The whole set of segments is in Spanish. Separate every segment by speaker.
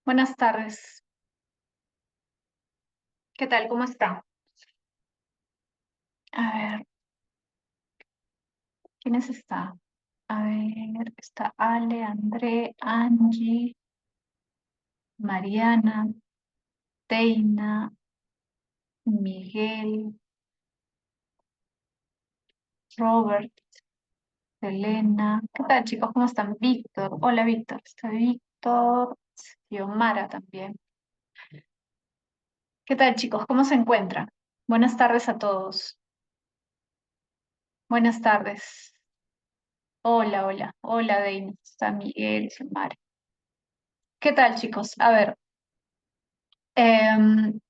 Speaker 1: Buenas tardes. ¿Qué tal? ¿Cómo está? A ver, ¿quiénes están? A ver, está Ale, André, Angie, Mariana, Teina, Miguel, Robert, Elena. ¿Qué tal, chicos? ¿Cómo están? Víctor. Hola, Víctor. Está Víctor. Xiomara también. ¿Qué tal, chicos? ¿Cómo se encuentran? Buenas tardes a todos. Buenas tardes. Hola, hola. Hola, Deina. Está Miguel, Xiomara. ¿Qué tal, chicos? A ver. em,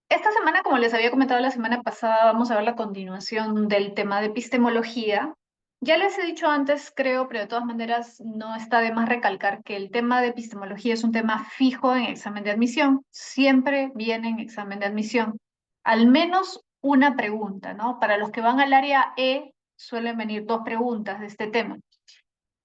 Speaker 1: Esta semana, como les había comentado la semana pasada, vamos a ver la continuación del tema de epistemología. Ya les he dicho antes, creo, pero de todas maneras no está de más recalcar que el tema de epistemología es un tema fijo en examen de admisión. Siempre viene en examen de admisión. Al menos una pregunta, ¿no? Para los que van al área E suelen venir dos preguntas de este tema.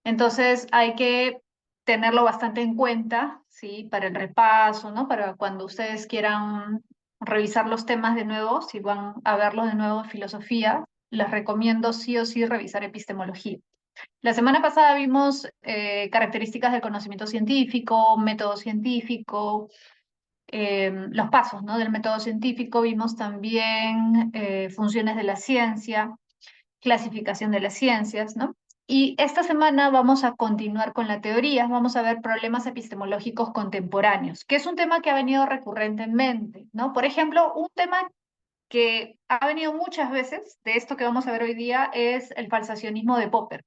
Speaker 1: Entonces hay que tenerlo bastante en cuenta, ¿sí? Para el repaso, ¿no? Para cuando ustedes quieran revisar los temas de nuevo, si van a verlos de nuevo en filosofía, les recomiendo sí o sí revisar epistemología. La semana pasada vimos características del conocimiento científico, método científico, los pasos, ¿no? Del método científico, vimos también funciones de la ciencia, clasificación de las ciencias, ¿no? Y esta semana vamos a continuar con la teoría, vamos a ver problemas epistemológicos contemporáneos, que es un tema que ha venido recurrentemente, ¿no? Por ejemplo, un tema que ha venido muchas veces, de esto que vamos a ver hoy día, es el falsacionismo de Popper.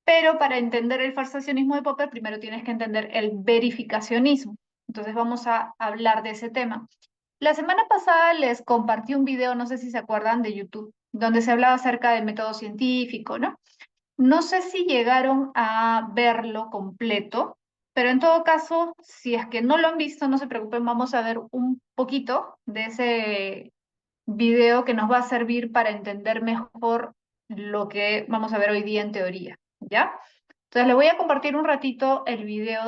Speaker 1: Pero para entender el falsacionismo de Popper, primero tienes que entender el verificacionismo. Entonces vamos a hablar de ese tema. La semana pasada les compartí un video, no sé si se acuerdan, de YouTube, donde se hablaba acerca del método científico, ¿no? No sé si llegaron a verlo completo, pero en todo caso, si es que no lo han visto, no se preocupen, vamos a ver un poquito de ese video que nos va a servir para entender mejor lo que vamos a ver hoy día en teoría, ¿ya? Entonces les voy a compartir un ratito el video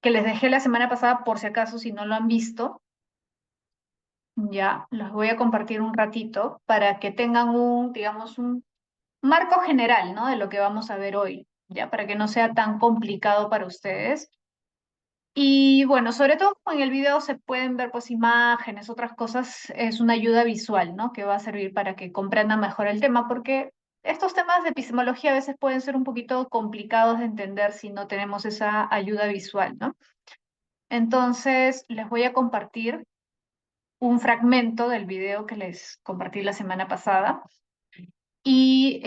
Speaker 1: que les dejé la semana pasada por si acaso si no lo han visto. Ya, los voy a compartir un ratito para que tengan digamos, un marco general, ¿no? De lo que vamos a ver hoy, ya, para que no sea tan complicado para ustedes. Y bueno, sobre todo como en el video se pueden ver pues imágenes, otras cosas, es una ayuda visual, ¿no? Que va a servir para que comprendan mejor el tema, porque estos temas de epistemología a veces pueden ser un poquito complicados de entender si no tenemos esa ayuda visual, ¿no? Entonces, les voy a compartir un fragmento del video que les compartí la semana pasada. Y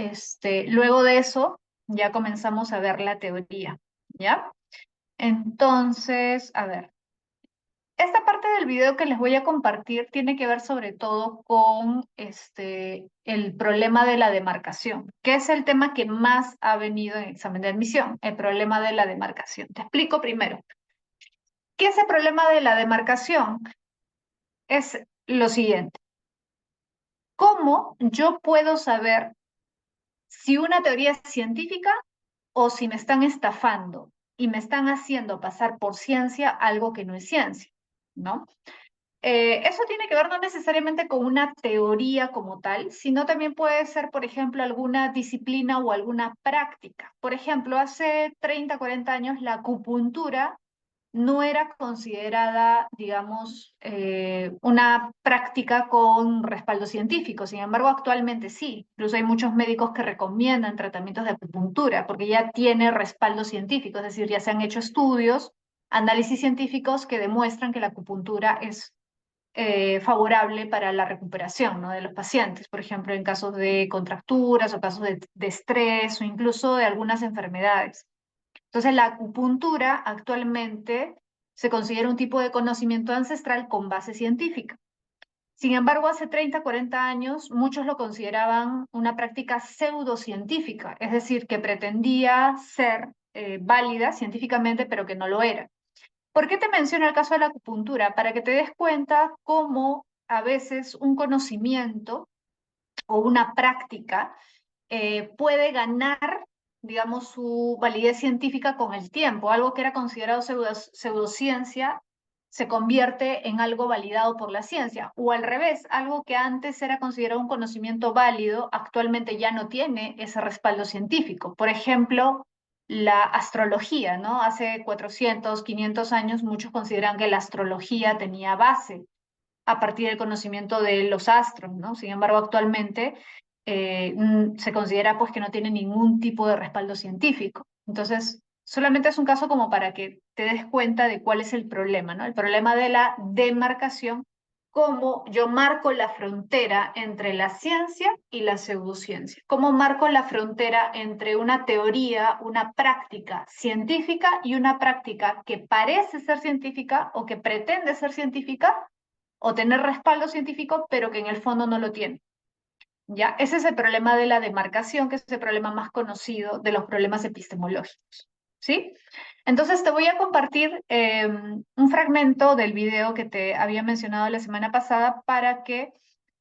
Speaker 1: luego de eso ya comenzamos a ver la teoría, ¿ya? Entonces, a ver, esta parte del video que les voy a compartir tiene que ver sobre todo con el problema de la demarcación, que es el tema que más ha venido en examen de admisión, el problema de la demarcación. Te explico primero. ¿Qué es el problema de la demarcación? Es lo siguiente. ¿Cómo yo puedo saber si una teoría es científica o si me están estafando y me están haciendo pasar por ciencia algo que no es ciencia, ¿no? Eso tiene que ver no necesariamente con una teoría como tal, sino también puede ser, por ejemplo, alguna disciplina o alguna práctica. Por ejemplo, hace 30, 40 años la acupuntura no era considerada, digamos, una práctica con respaldo científico. Sin embargo, actualmente sí. Incluso hay muchos médicos que recomiendan tratamientos de acupuntura porque ya tiene respaldo científico, es decir, ya se han hecho estudios, análisis científicos que demuestran que la acupuntura es favorable para la recuperación, ¿no? De los pacientes, por ejemplo, en casos de contracturas o casos de estrés o incluso de algunas enfermedades. Entonces, la acupuntura actualmente se considera un tipo de conocimiento ancestral con base científica. Sin embargo, hace 30, 40 años, muchos lo consideraban una práctica pseudocientífica, es decir, que pretendía ser válida científicamente, pero que no lo era. ¿Por qué te menciono el caso de la acupuntura? Para que te des cuenta cómo a veces un conocimiento o una práctica puede ganar digamos, su validez científica con el tiempo. Algo que era considerado pseudociencia se convierte en algo validado por la ciencia. O al revés, algo que antes era considerado un conocimiento válido, actualmente ya no tiene ese respaldo científico. Por ejemplo, la astrología, ¿no? Hace 400, 500 años muchos consideran que la astrología tenía base a partir del conocimiento de los astros, ¿no? Sin embargo, actualmente se considera pues que no tiene ningún tipo de respaldo científico. Entonces, solamente es un caso como para que te des cuenta de cuál es el problema, ¿no? El problema de la demarcación, cómo yo marco la frontera entre la ciencia y la pseudociencia, cómo marco la frontera entre una teoría, una práctica científica y una práctica que parece ser científica o que pretende ser científica o tener respaldo científico, pero que en el fondo no lo tiene. ¿Ya? Ese es el problema de la demarcación, que es el problema más conocido de los problemas epistemológicos. ¿Sí? Entonces te voy a compartir un fragmento del video que te había mencionado la semana pasada para que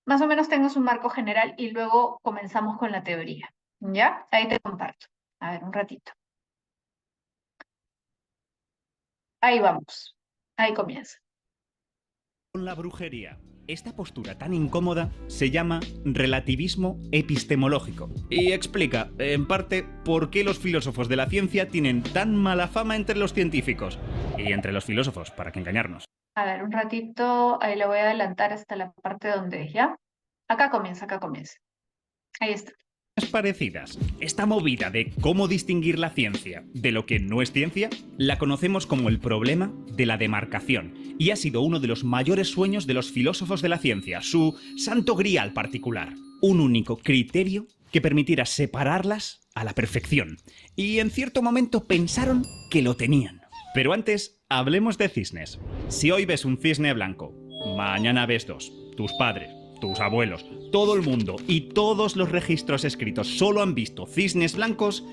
Speaker 1: más o menos tengas un marco general y luego comenzamos con la teoría. ¿Ya? Ahí te comparto. A ver, un ratito. Ahí vamos. Ahí comienza.
Speaker 2: Con la brujería. Esta postura tan incómoda se llama relativismo epistemológico y explica, en parte, por qué los filósofos de la ciencia tienen tan mala fama entre los científicos y entre los filósofos, para que engañarnos.
Speaker 1: A ver, un ratito, ahí lo voy a adelantar hasta la parte donde es, ¿ya? Acá comienza, acá comienza. Ahí está.
Speaker 2: Parecidas. Esta movida de cómo distinguir la ciencia de lo que no es ciencia la conocemos como el problema de la demarcación y ha sido uno de los mayores sueños de los filósofos de la ciencia, su santo grial particular, un único criterio que permitiera separarlas a la perfección. Y en cierto momento pensaron que lo tenían. Pero antes, hablemos de cisnes. Si hoy ves un cisne blanco, mañana ves dos, tus padres, tus abuelos, todo el mundo y todos los registros escritos solo han visto cisnes blancos,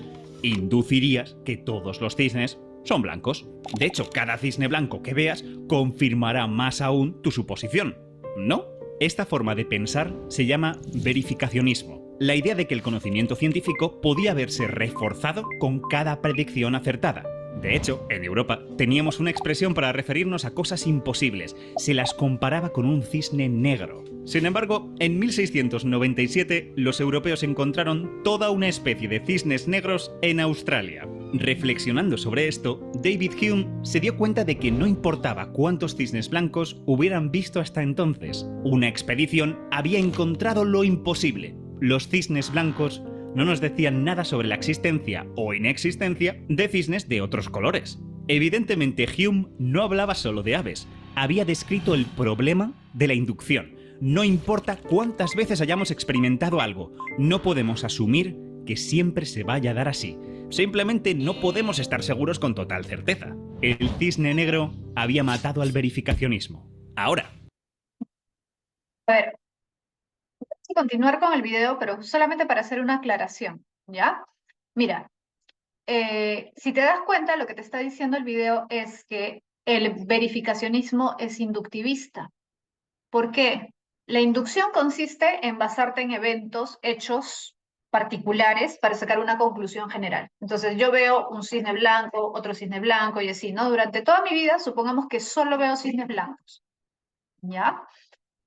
Speaker 2: inducirías que todos los cisnes son blancos. De hecho, cada cisne blanco que veas confirmará más aún tu suposición, ¿no? Esta forma de pensar se llama verificacionismo. La idea de que el conocimiento científico podía verse reforzado con cada predicción acertada. De hecho, en Europa teníamos una expresión para referirnos a cosas imposibles. Se las comparaba con un cisne negro. Sin embargo, en 1697 los europeos encontraron toda una especie de cisnes negros en Australia. Reflexionando sobre esto, David Hume se dio cuenta de que no importaba cuántos cisnes blancos hubieran visto hasta entonces. Una expedición había encontrado lo imposible. Los cisnes blancos no nos decían nada sobre la existencia o inexistencia de cisnes de otros colores. Evidentemente, Hume no hablaba solo de aves, había descrito el problema de la inducción. No importa cuántas veces hayamos experimentado algo, no podemos asumir que siempre se vaya a dar así. Simplemente no podemos estar seguros con total certeza. El cisne negro había matado al verificacionismo. Ahora,
Speaker 1: A ver, voy a continuar con el video, pero solamente para hacer una aclaración, ¿ya? Mira, si te das cuenta, lo que te está diciendo el video es que el verificacionismo es inductivista. ¿Por qué? La inducción consiste en basarte en eventos, hechos particulares para sacar una conclusión general. Entonces, yo veo un cisne blanco, otro cisne blanco y así, ¿no? Durante toda mi vida, supongamos que solo veo cisnes blancos, ¿ya?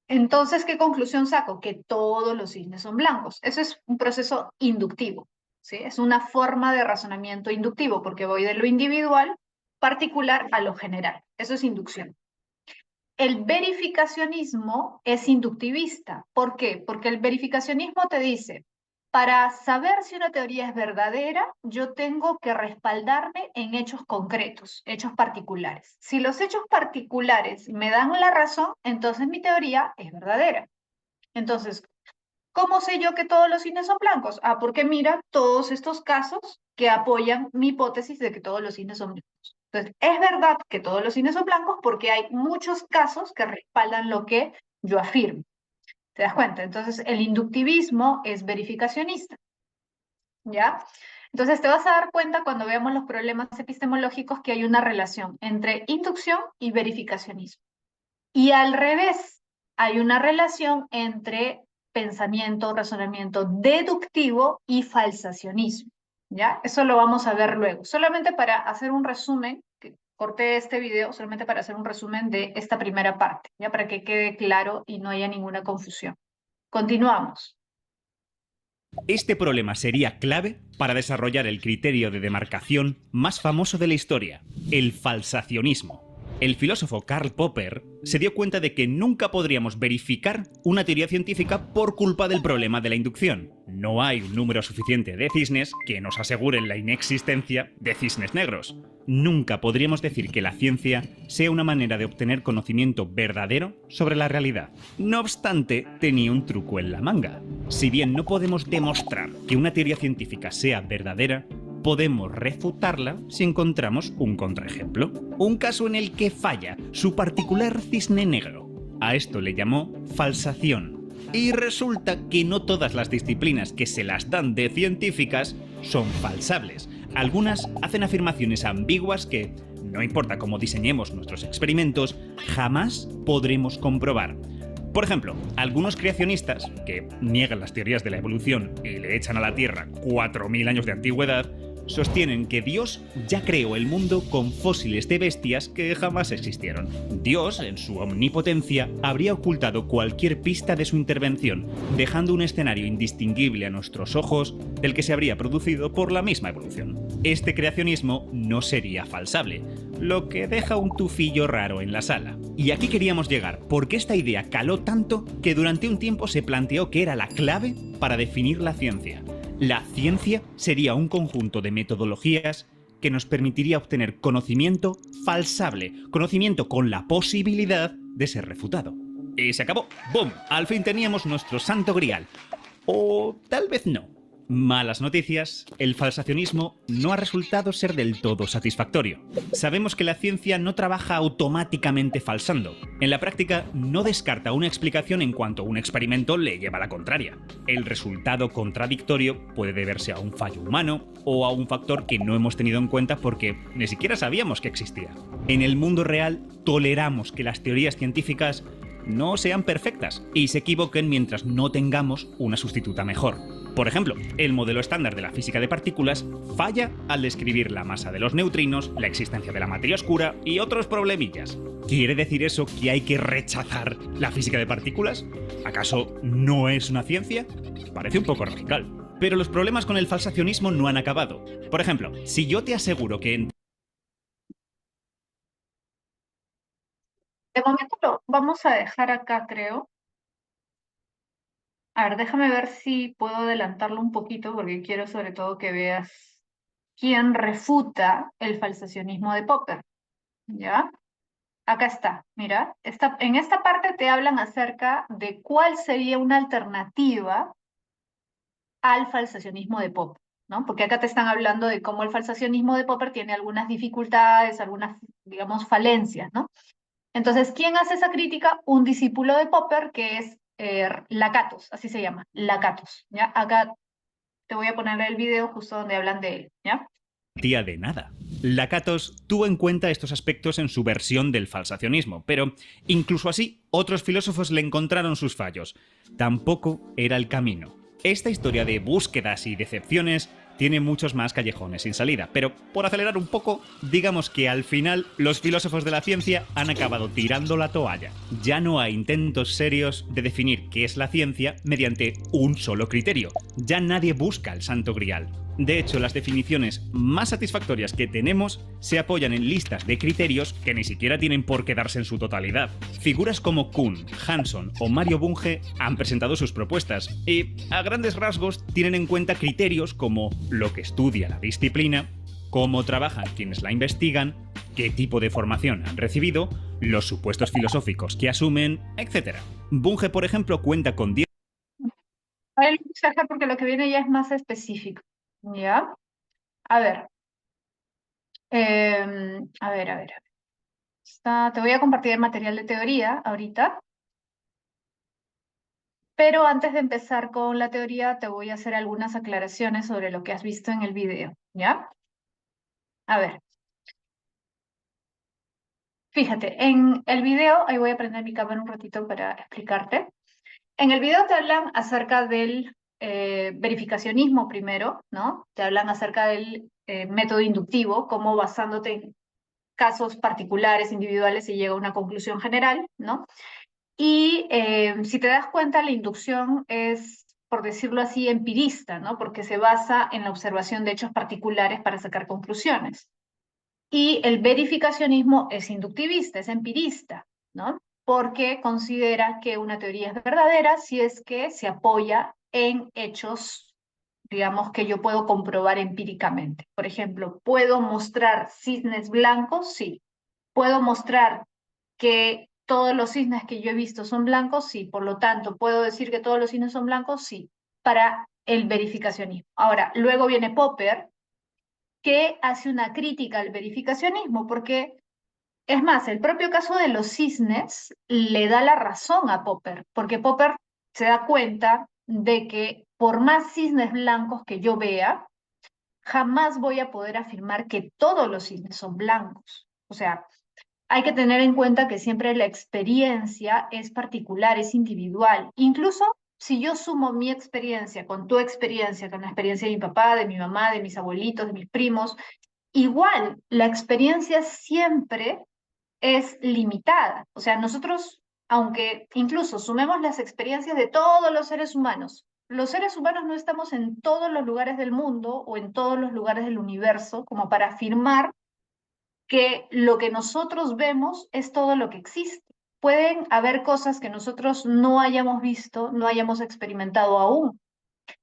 Speaker 1: Entonces, ¿qué conclusión saco? Que todos los cisnes son blancos. Eso es un proceso inductivo, ¿sí? Es una forma de razonamiento inductivo, porque voy de lo individual particular a lo general. Eso es inducción. El verificacionismo es inductivista. ¿Por qué? Porque el verificacionismo te dice, para saber si una teoría es verdadera, yo tengo que respaldarme en hechos concretos, hechos particulares. Si los hechos particulares me dan la razón, entonces mi teoría es verdadera. Entonces, ¿cómo sé yo que todos los cines son blancos? Ah, porque mira todos estos casos que apoyan mi hipótesis de que todos los cines son blancos. Entonces, es verdad que todos los cines son blancos porque hay muchos casos que respaldan lo que yo afirmo. ¿Te das cuenta? Entonces, el inductivismo es verificacionista, ¿ya? Entonces, te vas a dar cuenta cuando veamos los problemas epistemológicos que hay una relación entre inducción y verificacionismo. Y al revés, hay una relación entre pensamiento, razonamiento deductivo y falsacionismo. ¿ya? Eso lo vamos a ver luego. Solamente para hacer un resumen, que corté este video solamente para hacer un resumen de esta primera parte, ¿ya? Para que quede claro y no haya ninguna confusión. Continuamos.
Speaker 2: Este problema sería clave para desarrollar el criterio de demarcación más famoso de la historia, el falsacionismo. El filósofo Karl Popper se dio cuenta de que nunca podríamos verificar una teoría científica por culpa del problema de la inducción. No hay un número suficiente de cisnes que nos aseguren la inexistencia de cisnes negros. Nunca podríamos decir que la ciencia sea una manera de obtener conocimiento verdadero sobre la realidad. No obstante, tenía un truco en la manga. Si bien no podemos demostrar que una teoría científica sea verdadera, podemos refutarla si encontramos un contraejemplo. Un caso en el que falla su particular cisne negro. A esto le llamó falsación. Y resulta que no todas las disciplinas que se las dan de científicas son falsables. Algunas hacen afirmaciones ambiguas que, no importa cómo diseñemos nuestros experimentos, jamás podremos comprobar. Por ejemplo, algunos creacionistas, que niegan las teorías de la evolución y le echan a la Tierra 4.000 años de antigüedad, sostienen que Dios ya creó el mundo con fósiles de bestias que jamás existieron. Dios, en su omnipotencia, habría ocultado cualquier pista de su intervención, dejando un escenario indistinguible a nuestros ojos del que se habría producido por la misma evolución. Este creacionismo no sería falsable, lo que deja un tufillo raro en la sala. Y aquí queríamos llegar, porque esta idea caló tanto que durante un tiempo se planteó que era la clave para definir la ciencia. La ciencia sería un conjunto de metodologías que nos permitiría obtener conocimiento falsable, conocimiento con la posibilidad de ser refutado. Y se acabó. ¡Bum! Al fin teníamos nuestro santo grial. O tal vez no. Malas noticias, el falsacionismo no ha resultado ser del todo satisfactorio. Sabemos que la ciencia no trabaja automáticamente falsando. En la práctica no descarta una explicación en cuanto un experimento le lleva a la contraria. El resultado contradictorio puede deberse a un fallo humano o a un factor que no hemos tenido en cuenta porque ni siquiera sabíamos que existía. En el mundo real toleramos que las teorías científicas no sean perfectas y se equivoquen mientras no tengamos una sustituta mejor. Por ejemplo, el modelo estándar de la física de partículas falla al describir la masa de los neutrinos, la existencia de la materia oscura y otros problemillas. ¿Quiere decir eso que hay que rechazar la física de partículas? ¿Acaso no es una ciencia? Parece un poco radical. Pero los problemas con el falsacionismo no han acabado. Por ejemplo, si yo te aseguro que
Speaker 1: De momento lo vamos a dejar acá, creo. A ver, déjame ver si puedo adelantarlo un poquito porque quiero sobre todo que veas quién refuta el falsacionismo de Popper. ¿Ya? Acá está, mira. En esta parte te hablan acerca de cuál sería una alternativa al falsacionismo de Popper, ¿no? Porque acá te están hablando de cómo el falsacionismo de Popper tiene algunas dificultades, algunas, digamos, falencias, ¿no? Entonces, ¿quién hace esa crítica? Un discípulo de Popper que es Lakatos, así se llama, Lakatos, ¿ya? Acá te voy a poner el video justo donde hablan de él, ¿ya?
Speaker 2: Tía de nada. Lakatos tuvo en cuenta estos aspectos en su versión del falsacionismo, pero incluso así, otros filósofos le encontraron sus fallos. Tampoco era el camino. Esta historia de búsquedas y decepciones tiene muchos más callejones sin salida, pero por acelerar un poco, digamos que al final los filósofos de la ciencia han acabado tirando la toalla. Ya no hay intentos serios de definir qué es la ciencia mediante un solo criterio. Ya nadie busca el santo grial. De hecho, las definiciones más satisfactorias que tenemos se apoyan en listas de criterios que ni siquiera tienen por qué darse en su totalidad. Figuras como Kuhn, Hanson o Mario Bunge han presentado sus propuestas y, a grandes rasgos, tienen en cuenta criterios como lo que estudia la disciplina, cómo trabajan quienes la investigan, qué tipo de formación han recibido, los supuestos filosóficos que asumen, etc. Bunge, por ejemplo, cuenta con 10...
Speaker 1: A ver, porque lo que viene ya es más específico, ¿ya? A ver, a ver. Te voy a compartir el material de teoría ahorita, pero antes de empezar con la teoría te voy a hacer algunas aclaraciones sobre lo que has visto en el video, ¿ya? A ver, fíjate, en el video, ahí voy a prender mi cámara un ratito para explicarte. En el video te hablan acerca del verificacionismo primero, ¿no? Te hablan acerca del método inductivo, cómo basándote en casos particulares, individuales, se llega a una conclusión general, ¿no? Y si te das cuenta, la inducción es, por decirlo así, empirista, ¿no? Porque se basa en la observación de hechos particulares para sacar conclusiones. Y el verificacionismo es inductivista, es empirista, ¿no? Porque considera que una teoría es verdadera si es que se apoya en hechos, digamos, que yo puedo comprobar empíricamente. Por ejemplo, ¿puedo mostrar cisnes blancos? Sí. ¿Puedo mostrar que todos los cisnes que yo he visto son blancos? Sí. Por lo tanto, ¿puedo decir que todos los cisnes son blancos? Sí. Para el verificacionismo. Ahora, luego viene Popper, que hace una crítica al verificacionismo, porque es más, el propio caso de los cisnes le da la razón a Popper, porque Popper se da cuenta de que por más cisnes blancos que yo vea, jamás voy a poder afirmar que todos los cisnes son blancos. O sea, hay que tener en cuenta que siempre la experiencia es particular, es individual. Incluso si yo sumo mi experiencia con tu experiencia, con la experiencia de mi papá, de mi mamá, de mis abuelitos, de mis primos, igual la experiencia siempre es limitada. O sea, nosotros, aunque incluso sumemos las experiencias de todos los seres humanos no estamos en todos los lugares del mundo o en todos los lugares del universo como para afirmar que lo que nosotros vemos es todo lo que existe. Pueden haber cosas que nosotros no hayamos visto, no hayamos experimentado aún.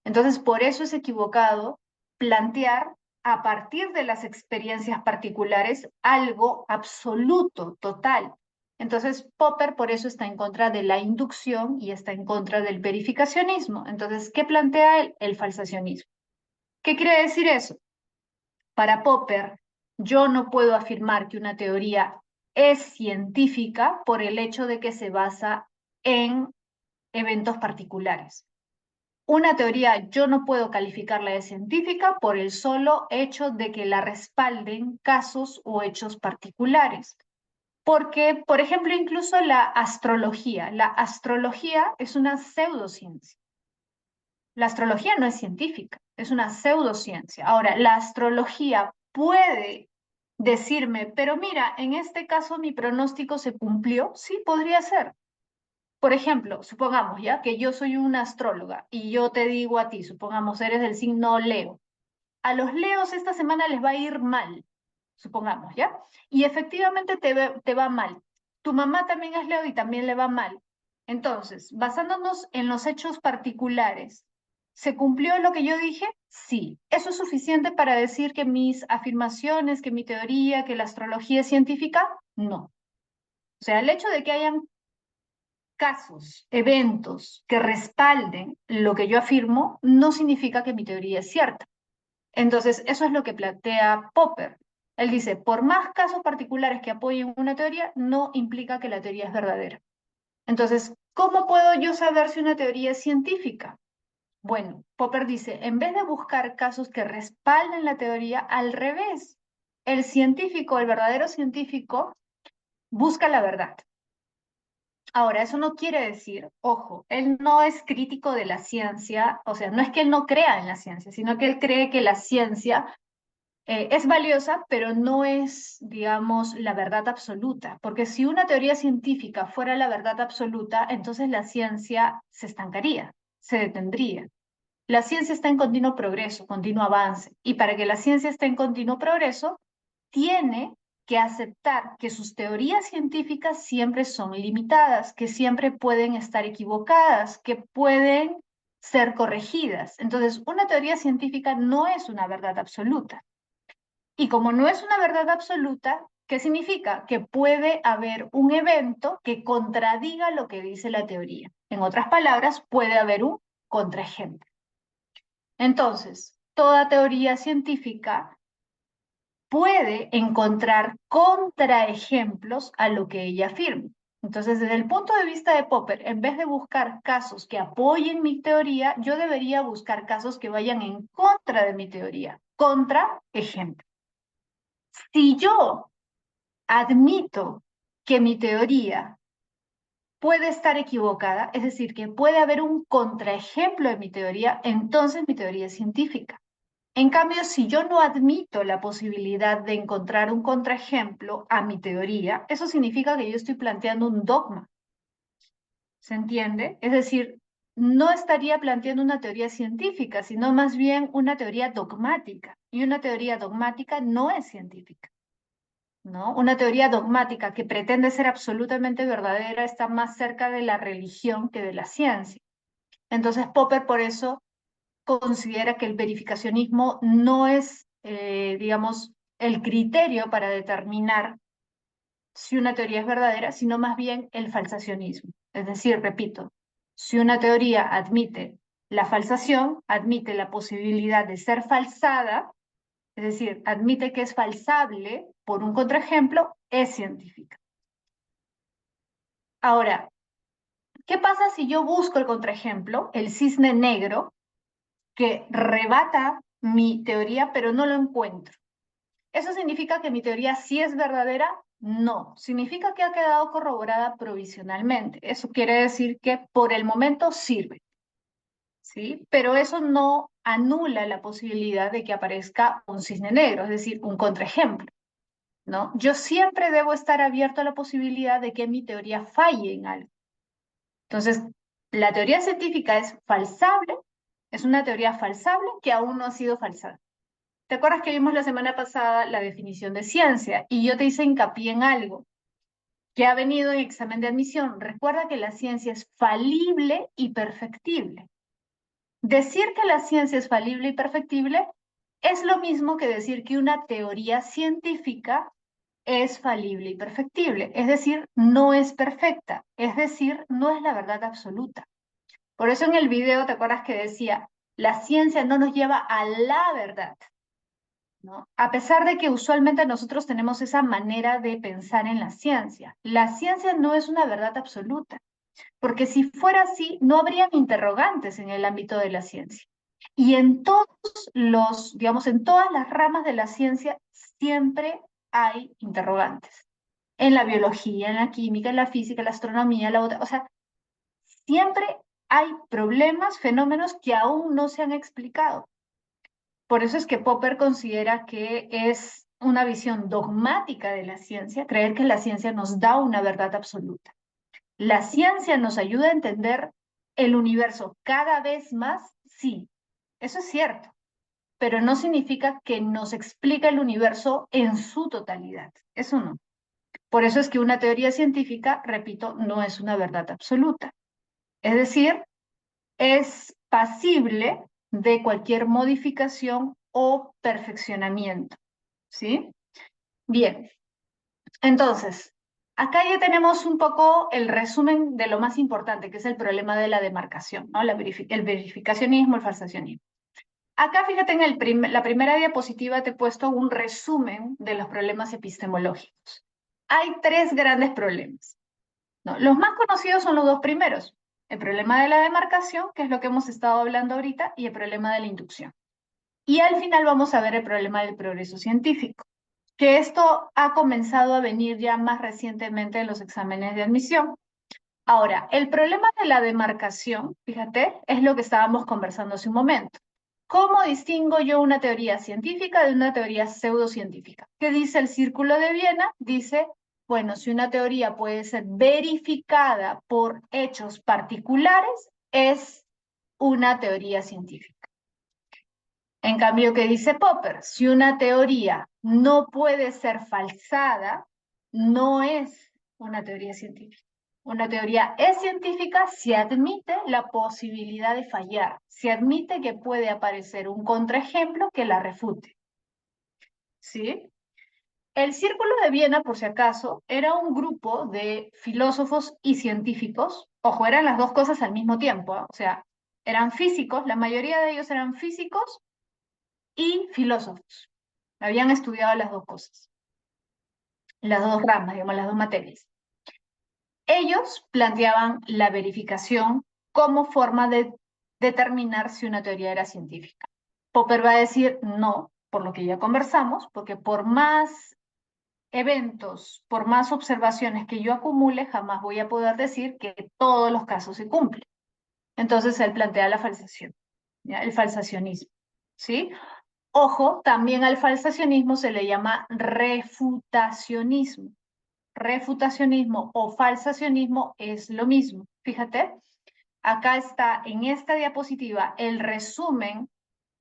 Speaker 1: Entonces, por eso es equivocado plantear a partir de las experiencias particulares algo absoluto, total. Entonces, Popper por eso está en contra de la inducción y está en contra del verificacionismo. Entonces, ¿qué plantea él? El falsacionismo. ¿Qué quiere decir eso? Para Popper, yo no puedo afirmar que una teoría es científica por el hecho de que se basa en eventos particulares. Una teoría yo no puedo calificarla de científica por el solo hecho de que la respalden casos o hechos particulares. Porque, por ejemplo, incluso la astrología es una pseudociencia. La astrología no es científica, es una pseudociencia. Ahora, la astrología puede decirme, pero mira, en este caso mi pronóstico se cumplió. Sí, podría ser. Por ejemplo, supongamos ya que yo soy una astróloga y yo te digo a ti, supongamos eres del signo Leo. A los Leos esta semana les va a ir mal, supongamos, ¿ya? Y efectivamente te va mal. Tu mamá también es Leo y también le va mal. Entonces, basándonos en los hechos particulares, ¿se cumplió lo que yo dije? Sí. ¿Eso es suficiente para decir que mis afirmaciones, que mi teoría, que la astrología es científica? No. O sea, el hecho de que hayan casos, eventos que respalden lo que yo afirmo, no significa que mi teoría es cierta. Entonces, eso es lo que plantea Popper. Él dice, por más casos particulares que apoyen una teoría, no implica que la teoría es verdadera. Entonces, ¿cómo puedo yo saber si una teoría es científica? Bueno, Popper dice, en vez de buscar casos que respalden la teoría, al revés, el científico, el verdadero científico, busca la verdad. Ahora, eso no quiere decir, ojo, él no es crítico de la ciencia, o sea, no es que él no crea en la ciencia, sino que él cree que la ciencia es valiosa, pero no es, digamos, la verdad absoluta, porque si una teoría científica fuera la verdad absoluta, entonces la ciencia se estancaría, se detendría. La ciencia está en continuo progreso, continuo avance, y para que la ciencia esté en continuo progreso, tiene que aceptar que sus teorías científicas siempre son limitadas, que siempre pueden estar equivocadas, que pueden ser corregidas. Entonces, una teoría científica no es una verdad absoluta. Y como no es una verdad absoluta, ¿qué significa? Que puede haber un evento que contradiga lo que dice la teoría. En otras palabras, puede haber un contraejemplo. Entonces, toda teoría científica puede encontrar contraejemplos a lo que ella afirma. Entonces, desde el punto de vista de Popper, en vez de buscar casos que apoyen mi teoría, yo debería buscar casos que vayan en contra de mi teoría. Contraejemplo. Si yo admito que mi teoría puede estar equivocada, es decir, que puede haber un contraejemplo de mi teoría, entonces mi teoría es científica. En cambio, si yo no admito la posibilidad de encontrar un contraejemplo a mi teoría, eso significa que yo estoy planteando un dogma. ¿Se entiende? Es decir, no estaría planteando una teoría científica, sino más bien una teoría dogmática. Y una teoría dogmática no es científica, ¿no? Una teoría dogmática que pretende ser absolutamente verdadera está más cerca de la religión que de la ciencia. Entonces, Popper por eso considera que el verificacionismo no es, digamos, el criterio para determinar si una teoría es verdadera, sino más bien el falsacionismo. Es decir, repito, si una teoría admite la falsación, admite la posibilidad de ser falsada, es decir, admite que es falsable por un contraejemplo, es científica. Ahora, ¿qué pasa si yo busco el contraejemplo, el cisne negro, que rebata mi teoría, pero no lo encuentro? ¿Eso significa que mi teoría sí es verdadera? No, significa que ha quedado corroborada provisionalmente. Eso quiere decir que por el momento sirve, ¿sí? Pero eso no anula la posibilidad de que aparezca un cisne negro, es decir, un contraejemplo, ¿no? Yo siempre debo estar abierto a la posibilidad de que mi teoría falle en algo. Entonces, la teoría científica es falsable, es una teoría falsable que aún no ha sido falsada. ¿Te acuerdas que vimos la semana pasada la definición de ciencia? Y yo te hice hincapié en algo que ha venido en examen de admisión. Recuerda que la ciencia es falible y perfectible. Decir que la ciencia es falible y perfectible es lo mismo que decir que una teoría científica es falible y perfectible. Es decir, no es perfecta. Es decir, no es la verdad absoluta. Por eso en el video, ¿te acuerdas que decía, la ciencia no nos lleva a la verdad? ¿No? A pesar de que usualmente nosotros tenemos esa manera de pensar en la ciencia no es una verdad absoluta, porque si fuera así, no habrían interrogantes en el ámbito de la ciencia. Y en todos los, digamos, en todas las ramas de la ciencia siempre hay interrogantes. En la biología, en la química, en la física, en la astronomía, o sea, siempre hay problemas, fenómenos que aún no se han explicado. Por eso es que Popper considera que es una visión dogmática de la ciencia, creer que la ciencia nos da una verdad absoluta. La ciencia nos ayuda a entender el universo cada vez más, sí, eso es cierto, pero no significa que nos explica el universo en su totalidad, eso no. Por eso es que una teoría científica, repito, no es una verdad absoluta. Es decir, es pasible de cualquier modificación o perfeccionamiento, ¿sí? Bien, entonces, acá ya tenemos un poco el resumen de lo más importante, que es el problema de la demarcación, ¿no? El verificacionismo, el falsacionismo. Acá, fíjate, en la primera diapositiva te he puesto un resumen de los problemas epistemológicos. Hay tres grandes problemas, ¿no? Los más conocidos son los dos primeros, el problema de la demarcación, que es lo que hemos estado hablando ahorita, y el problema de la inducción. Y al final vamos a ver el problema del progreso científico, que esto ha comenzado a venir ya más recientemente en los exámenes de admisión. Ahora, el problema de la demarcación, fíjate, es lo que estábamos conversando hace un momento. ¿Cómo distingo yo una teoría científica de una teoría pseudocientífica? ¿Qué dice el Círculo de Viena? Dice, bueno, si una teoría puede ser verificada por hechos particulares, es una teoría científica. En cambio, ¿qué dice Popper? Si una teoría no puede ser falsada, no es una teoría científica. Una teoría es científica si admite la posibilidad de fallar, si admite que puede aparecer un contraejemplo que la refute. ¿Sí? El Círculo de Viena, por si acaso, era un grupo de filósofos y científicos. Ojo, eran las dos cosas al mismo tiempo, ¿eh? O sea, eran físicos, la mayoría de ellos eran físicos y filósofos. Habían estudiado las dos cosas, las dos ramas, digamos, las dos materias. Ellos planteaban la verificación como forma de determinar si una teoría era científica. Popper va a decir no, por lo que ya conversamos, porque por más eventos, por más observaciones que yo acumule, jamás voy a poder decir que todos los casos se cumplen. Entonces él plantea la falsación, ¿ya? El falsacionismo, ¿sí? Ojo, también al falsacionismo se le llama refutacionismo. Refutacionismo o falsacionismo es lo mismo. Fíjate, acá está en esta diapositiva el resumen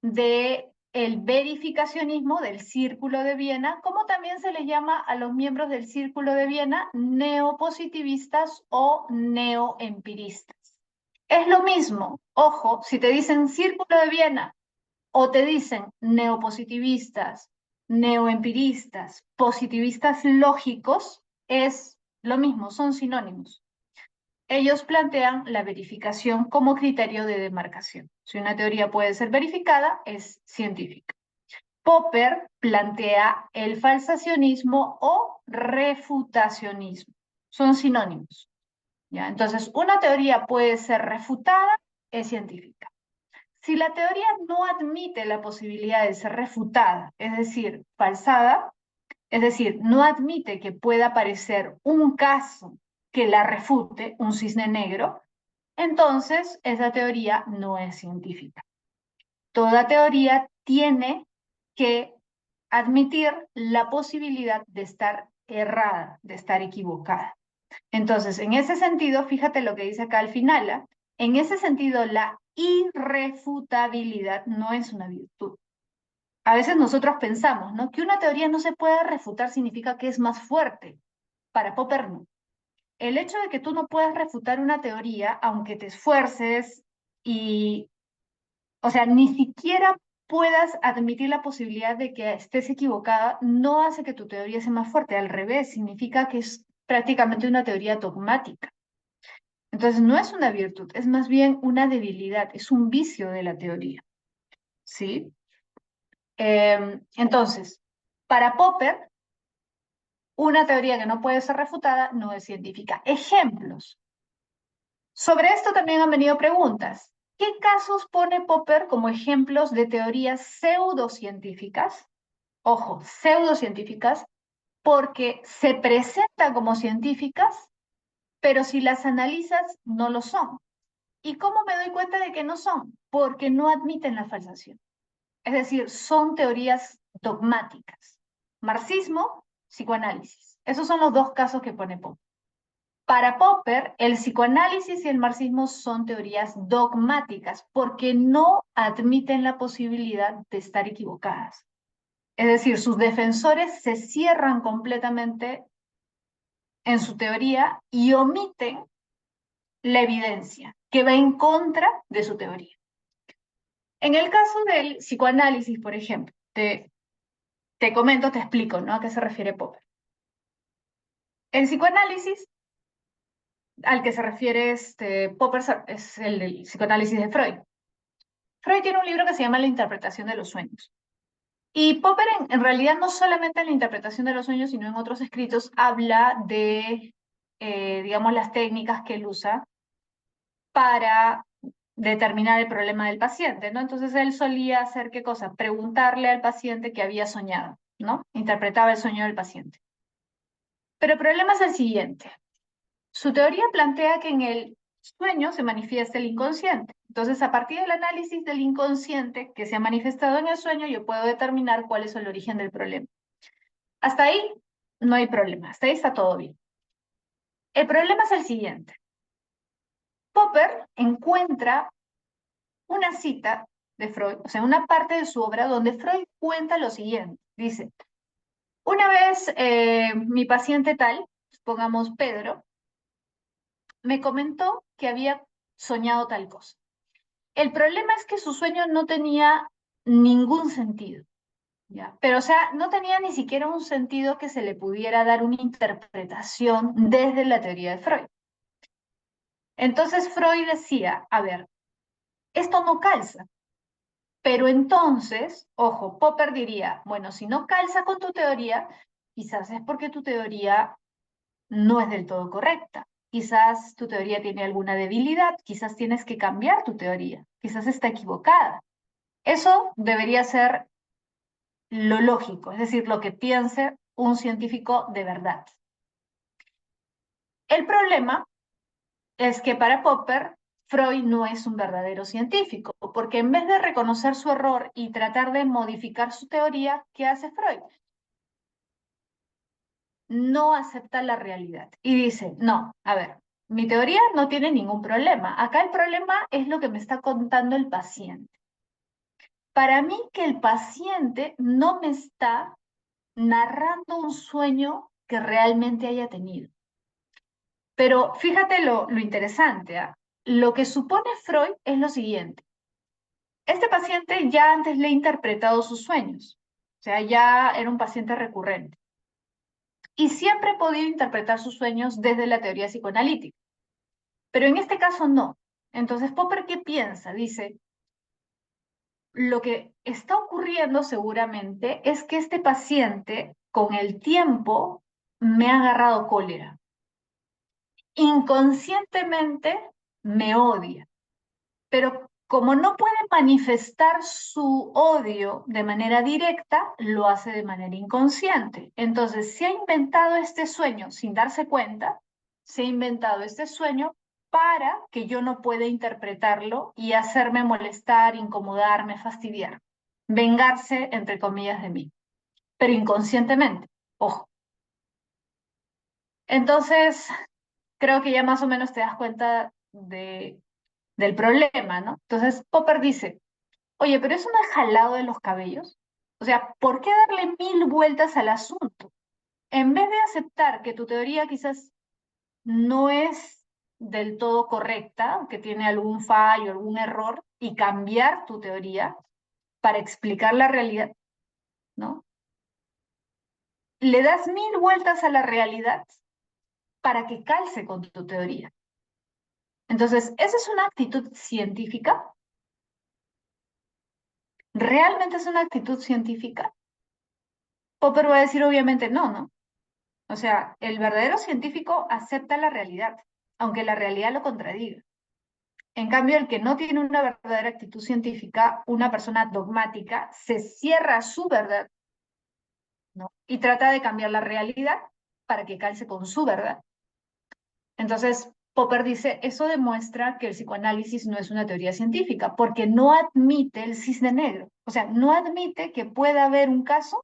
Speaker 1: de el verificacionismo del Círculo de Viena, como también se les llama a los miembros del Círculo de Viena neopositivistas o neoempiristas. Es lo mismo, ojo, si te dicen Círculo de Viena o te dicen neopositivistas, neoempiristas, positivistas lógicos, es lo mismo, son sinónimos. Ellos plantean la verificación como criterio de demarcación. Si una teoría puede ser verificada, es científica. Popper plantea el falsacionismo o refutacionismo. Son sinónimos, ¿ya? Entonces, una teoría puede ser refutada, es científica. Si la teoría no admite la posibilidad de ser refutada, es decir, falsada, es decir, no admite que pueda aparecer un caso que la refute, un cisne negro, entonces esa teoría no es científica. Toda teoría tiene que admitir la posibilidad de estar errada, de estar equivocada. Entonces, en ese sentido, fíjate lo que dice acá al final, ¿eh? En ese sentido, la irrefutabilidad no es una virtud. A veces nosotros pensamos, ¿no? Que una teoría no se pueda refutar significa que es más fuerte. Para Popper no. El hecho de que tú no puedas refutar una teoría, aunque te esfuerces y, o sea, ni siquiera puedas admitir la posibilidad de que estés equivocada, no hace que tu teoría sea más fuerte. Al revés, significa que es prácticamente una teoría dogmática. Entonces, no es una virtud, es más bien una debilidad, es un vicio de la teoría, ¿sí? Entonces, para Popper, una teoría que no puede ser refutada no es científica. Ejemplos. Sobre esto también han venido preguntas. ¿Qué casos pone Popper como ejemplos de teorías pseudocientíficas? Ojo, pseudocientíficas, porque se presentan como científicas, pero si las analizas, no lo son. ¿Y cómo me doy cuenta de que no son? Porque no admiten la falsación. Es decir, son teorías dogmáticas. Marxismo, psicoanálisis. Esos son los dos casos que pone Popper. Para Popper, el psicoanálisis y el marxismo son teorías dogmáticas porque no admiten la posibilidad de estar equivocadas. Es decir, sus defensores se cierran completamente en su teoría y omiten la evidencia que va en contra de su teoría. En el caso del psicoanálisis, por ejemplo, te comento, te explico, ¿no? ¿A qué se refiere Popper? El psicoanálisis al que se refiere Popper es el del psicoanálisis de Freud. Freud tiene un libro que se llama La interpretación de los sueños. Y Popper en realidad no solamente en la interpretación de los sueños, sino en otros escritos habla de, digamos, las técnicas que él usa para determinar el problema del paciente, ¿no? Entonces él solía hacer qué cosa, preguntarle al paciente qué había soñado, ¿no? Interpretaba el sueño del paciente. Pero el problema es el siguiente. Su teoría plantea que en el sueño se manifiesta el inconsciente. Entonces, a partir del análisis del inconsciente que se ha manifestado en el sueño, yo puedo determinar cuál es el origen del problema. Hasta ahí no hay problema, hasta ahí está todo bien. El problema es el siguiente. Popper encuentra una cita de Freud, o sea, una parte de su obra donde Freud cuenta lo siguiente. Dice, una vez mi paciente tal, pongamos Pedro, me comentó que había soñado tal cosa. El problema es que su sueño no tenía ningún sentido, ¿ya? Pero, o sea, no tenía ni siquiera un sentido que se le pudiera dar una interpretación desde la teoría de Freud. Entonces Freud decía, a ver, esto no calza. Pero entonces, ojo, Popper diría, bueno, si no calza con tu teoría, quizás es porque tu teoría no es del todo correcta. Quizás tu teoría tiene alguna debilidad, quizás tienes que cambiar tu teoría, quizás está equivocada. Eso debería ser lo lógico, es decir, lo que piense un científico de verdad. El problema es que para Popper, Freud no es un verdadero científico, porque en vez de reconocer su error y tratar de modificar su teoría, ¿qué hace Freud? No acepta la realidad y dice, no, a ver, mi teoría no tiene ningún problema. Acá el problema es lo que me está contando el paciente. Para mí que el paciente no me está narrando un sueño que realmente haya tenido. Pero fíjate lo interesante, ¿ah? Lo que supone Freud es lo siguiente. Este paciente ya antes le he interpretado sus sueños, o sea, ya era un paciente recurrente. Y siempre he podido interpretar sus sueños desde la teoría psicoanalítica. Pero en este caso no. Entonces, Popper, ¿qué piensa? Dice, lo que está ocurriendo seguramente es que este paciente, con el tiempo, me ha agarrado cólera. Inconscientemente me odia, pero como no puede manifestar su odio de manera directa, lo hace de manera inconsciente. Entonces, se ha inventado este sueño sin darse cuenta, se ha inventado este sueño para que yo no pueda interpretarlo y hacerme molestar, incomodarme, fastidiar, vengarse, entre comillas, de mí, pero inconscientemente, ojo. Entonces, creo que ya más o menos te das cuenta del problema, ¿no? Entonces, Popper dice, oye, pero eso no es jalado de los cabellos. O sea, ¿por qué darle 1000 vueltas al asunto? En vez de aceptar que tu teoría quizás no es del todo correcta, que tiene algún fallo, algún error, y cambiar tu teoría para explicar la realidad, ¿no? Le das 1000 vueltas a la realidad para que calce con tu teoría. Entonces, ¿esa es una actitud científica? ¿Realmente es una actitud científica? Popper va a decir obviamente no, ¿no? O sea, el verdadero científico acepta la realidad, aunque la realidad lo contradiga. En cambio, el que no tiene una verdadera actitud científica, una persona dogmática, se cierra a su verdad, ¿no? Y trata de cambiar la realidad para que calce con su verdad. Entonces, Popper dice, eso demuestra que el psicoanálisis no es una teoría científica, porque no admite el cisne negro. O sea, no admite que pueda haber un caso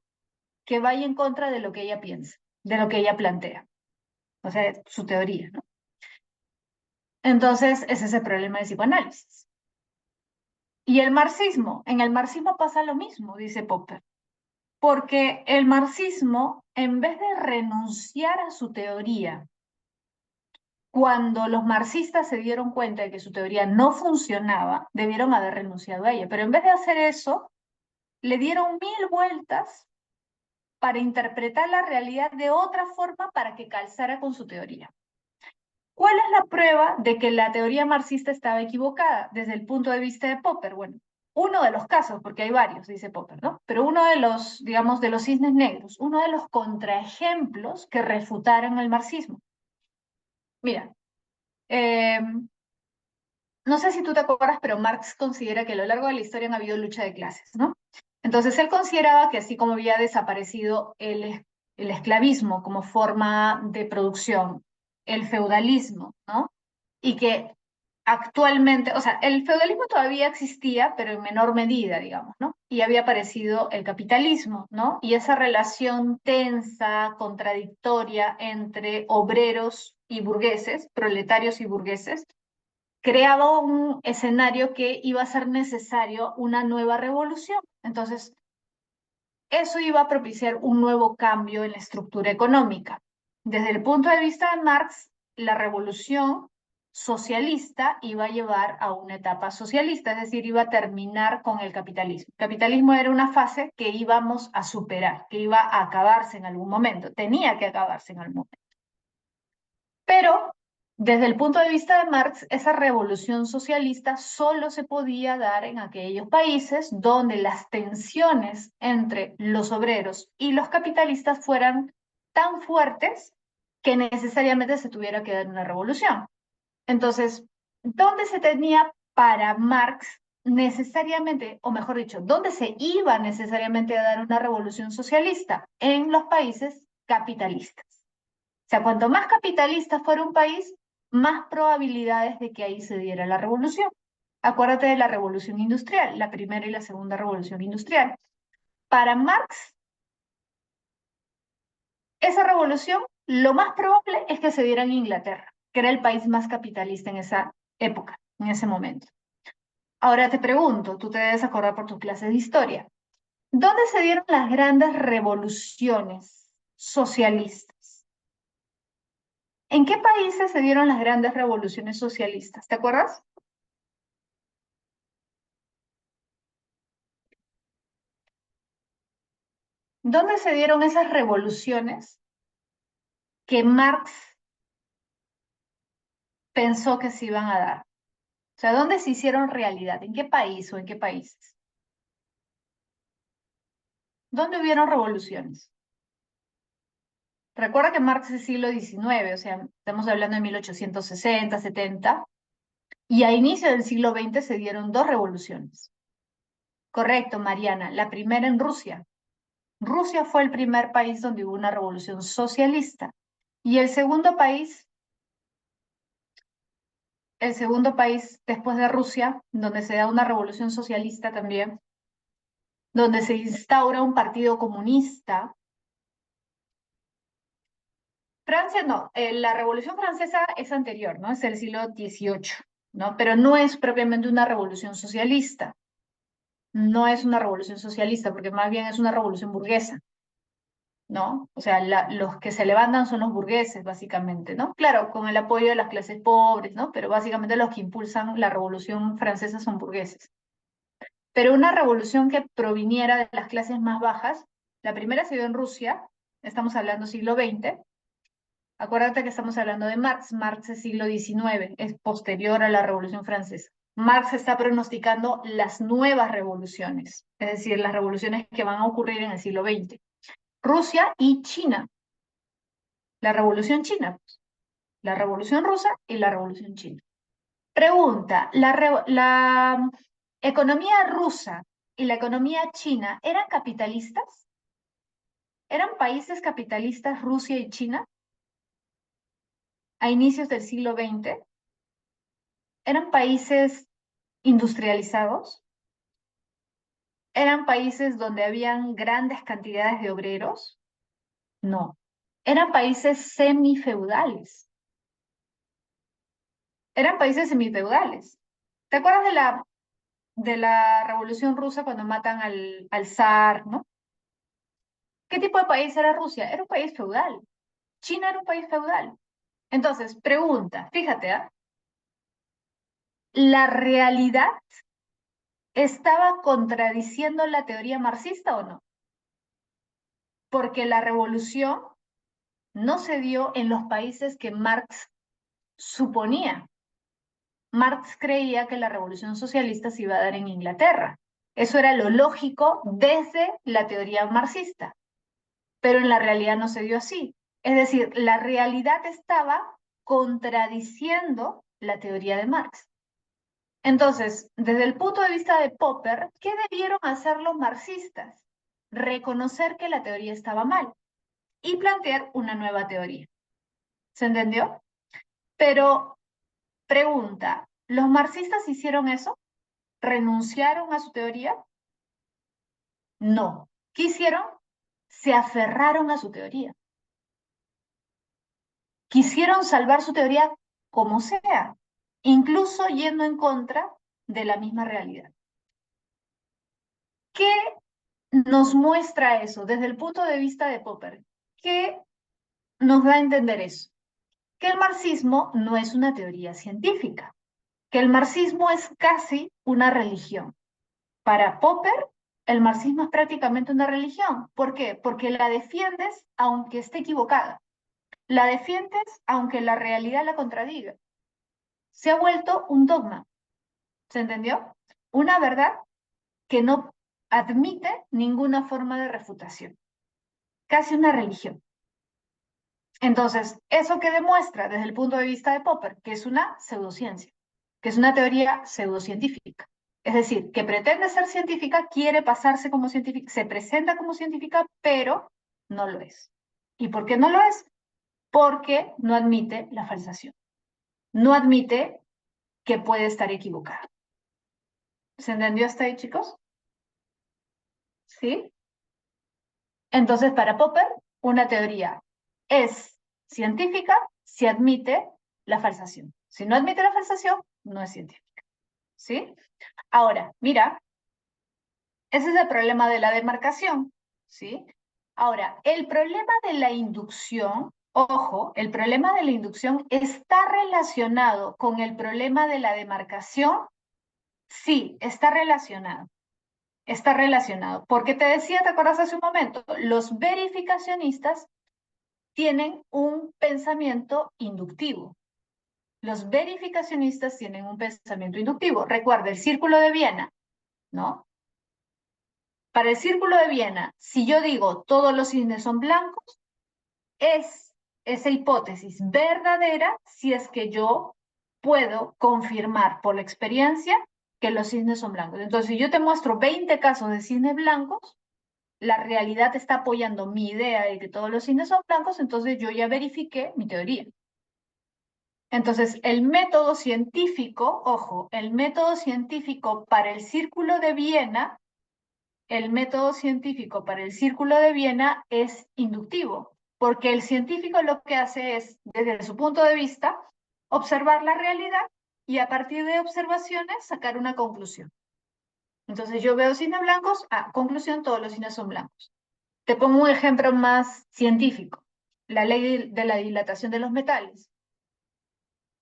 Speaker 1: que vaya en contra de lo que ella piensa, de lo que ella plantea. O sea, su teoría, ¿no? Entonces, ese es el problema del psicoanálisis. Y el marxismo, en el marxismo pasa lo mismo, dice Popper, porque el marxismo, en vez de renunciar a su teoría, cuando los marxistas se dieron cuenta de que su teoría no funcionaba, debieron haber renunciado a ella, pero en vez de hacer eso, le dieron 1000 vueltas para interpretar la realidad de otra forma para que calzara con su teoría. ¿Cuál es la prueba de que la teoría marxista estaba equivocada desde el punto de vista de Popper? Bueno, uno de los casos, porque hay varios, dice Popper, ¿no? Pero uno de los, digamos, de los cisnes negros, uno de los contraejemplos que refutaron el marxismo. Mira, no sé si tú te acuerdas, pero Marx considera que a lo largo de la historia han habido lucha de clases, ¿no? Entonces él consideraba que así como había desaparecido el esclavismo como forma de producción, el feudalismo, ¿no? Y que actualmente, o sea, el feudalismo todavía existía, pero en menor medida, digamos, ¿no? Y había aparecido el capitalismo, ¿no? Y esa relación tensa, contradictoria entre obreros y burgueses, proletarios y burgueses, creaba un escenario que iba a ser necesario una nueva revolución. Entonces, eso iba a propiciar un nuevo cambio en la estructura económica. Desde el punto de vista de Marx, la revolución socialista iba a llevar a una etapa socialista, es decir, iba a terminar con el capitalismo. El capitalismo era una fase que íbamos a superar, que iba a acabarse en algún momento, tenía que acabarse en algún momento. Pero desde el punto de vista de Marx, esa revolución socialista solo se podía dar en aquellos países donde las tensiones entre los obreros y los capitalistas fueran tan fuertes que necesariamente se tuviera que dar una revolución. Entonces, ¿dónde se tenía para Marx necesariamente, o mejor dicho, dónde se iba necesariamente a dar una revolución socialista? En los países capitalistas. O sea, cuanto más capitalista fuera un país, más probabilidades de que ahí se diera la revolución. Acuérdate de la revolución industrial, la primera y la segunda revolución industrial. Para Marx, esa revolución, lo más probable es que se diera en Inglaterra, que era el país más capitalista en esa época, en ese momento. Ahora te pregunto, tú te debes acordar por tus clases de historia, ¿dónde se dieron las grandes revoluciones socialistas? ¿En qué países se dieron las grandes revoluciones socialistas? ¿Te acuerdas? ¿Dónde se dieron esas revoluciones que Marx pensó que se iban a dar? O sea, ¿dónde se hicieron realidad? ¿En qué país o en qué países? ¿Dónde hubieron revoluciones? Recuerda que Marx es siglo XIX, o sea, estamos hablando de 1860, 70, y a inicio del siglo XX se dieron dos revoluciones. Correcto, Mariana. La primera en Rusia. Rusia fue el primer país donde hubo una revolución socialista. Y el segundo país después de Rusia, donde se da una revolución socialista también, donde se instaura un partido comunista. Francia no, la Revolución Francesa es anterior, ¿no? Es el siglo XVIII, ¿no? Pero no es propiamente una revolución socialista, no es una revolución socialista, porque más bien es una revolución burguesa, ¿no? O sea, los que se levantan son los burgueses, básicamente, ¿no? Claro, con el apoyo de las clases pobres, ¿no? Pero básicamente los que impulsan la Revolución Francesa son burgueses. Pero una revolución que proviniera de las clases más bajas, la primera se dio en Rusia, estamos hablando siglo XX. Acuérdate que estamos hablando de Marx. Marx es siglo XIX, es posterior a la Revolución Francesa. Marx está pronosticando las nuevas revoluciones, es decir, las revoluciones que van a ocurrir en el siglo XX. Rusia y China. La Revolución China, la Revolución Rusa y la Revolución China. Pregunta, ¿la economía rusa y la economía china eran capitalistas? ¿Eran países capitalistas Rusia y China a inicios del siglo XX? ¿Eran países industrializados? ¿Eran países donde habían grandes cantidades de obreros? No. Eran países semifeudales. Eran países semifeudales. ¿Te acuerdas de la Revolución Rusa cuando matan al zar, ¿no? ¿Qué tipo de país era Rusia? Era un país feudal. China era un país feudal. Entonces, pregunta, fíjate, ¿ah? ¿La realidad estaba contradiciendo la teoría marxista o no? Porque la revolución no se dio en los países que Marx suponía. Marx creía que la revolución socialista se iba a dar en Inglaterra. Eso era lo lógico desde la teoría marxista, pero en la realidad no se dio así. Es decir, la realidad estaba contradiciendo la teoría de Marx. Entonces, desde el punto de vista de Popper, ¿qué debieron hacer los marxistas? Reconocer que la teoría estaba mal y plantear una nueva teoría. ¿Se entendió? Pero pregunta, ¿los marxistas hicieron eso? ¿Renunciaron a su teoría? No. ¿Qué hicieron? Se aferraron a su teoría. Quisieron salvar su teoría como sea, incluso yendo en contra de la misma realidad. ¿Qué nos muestra eso desde el punto de vista de Popper? ¿Qué nos da a entender eso? Que el marxismo no es una teoría científica, que el marxismo es casi una religión. Para Popper, el marxismo es prácticamente una religión. ¿Por qué? Porque la defiendes aunque esté equivocada. La defiendes aunque la realidad la contradiga. Se ha vuelto un dogma. ¿Se entendió? Una verdad que no admite ninguna forma de refutación. Casi una religión. Entonces, ¿eso qué demuestra desde el punto de vista de Popper? Que es una pseudociencia, que es una teoría pseudocientífica. Es decir, que pretende ser científica, quiere pasarse como científica, se presenta como científica, pero no lo es. ¿Y por qué no lo es? Porque no admite la falsación. No admite que puede estar equivocada. ¿Se entendió hasta ahí, chicos? ¿Sí? Entonces, para Popper, una teoría es científica si admite la falsación. Si no admite la falsación, no es científica. ¿Sí? Ahora, mira, ese es el problema de la demarcación. ¿Sí? Ahora, el problema de la inducción, ojo, el problema de la inducción está relacionado con el problema de la demarcación. Sí, está relacionado. Está relacionado. Porque te decía, ¿te acuerdas hace un momento? Los verificacionistas tienen un pensamiento inductivo. Los verificacionistas tienen un pensamiento inductivo. Recuerda el círculo de Viena, ¿no? Para el círculo de Viena, si yo digo todos los cisnes son blancos, es esa hipótesis verdadera si es que yo puedo confirmar por la experiencia que los cisnes son blancos. Entonces, si yo te muestro 20 casos de cisnes blancos, la realidad está apoyando mi idea de que todos los cisnes son blancos, entonces yo ya verifiqué mi teoría. Entonces, el método científico, ojo, el método científico para el Círculo de Viena, el método científico para el Círculo de Viena es inductivo, porque el científico lo que hace es, desde su punto de vista, observar la realidad y a partir de observaciones sacar una conclusión. Entonces, yo veo cines blancos, conclusión, todos los cines son blancos. Te pongo un ejemplo más científico, la ley de la dilatación de los metales.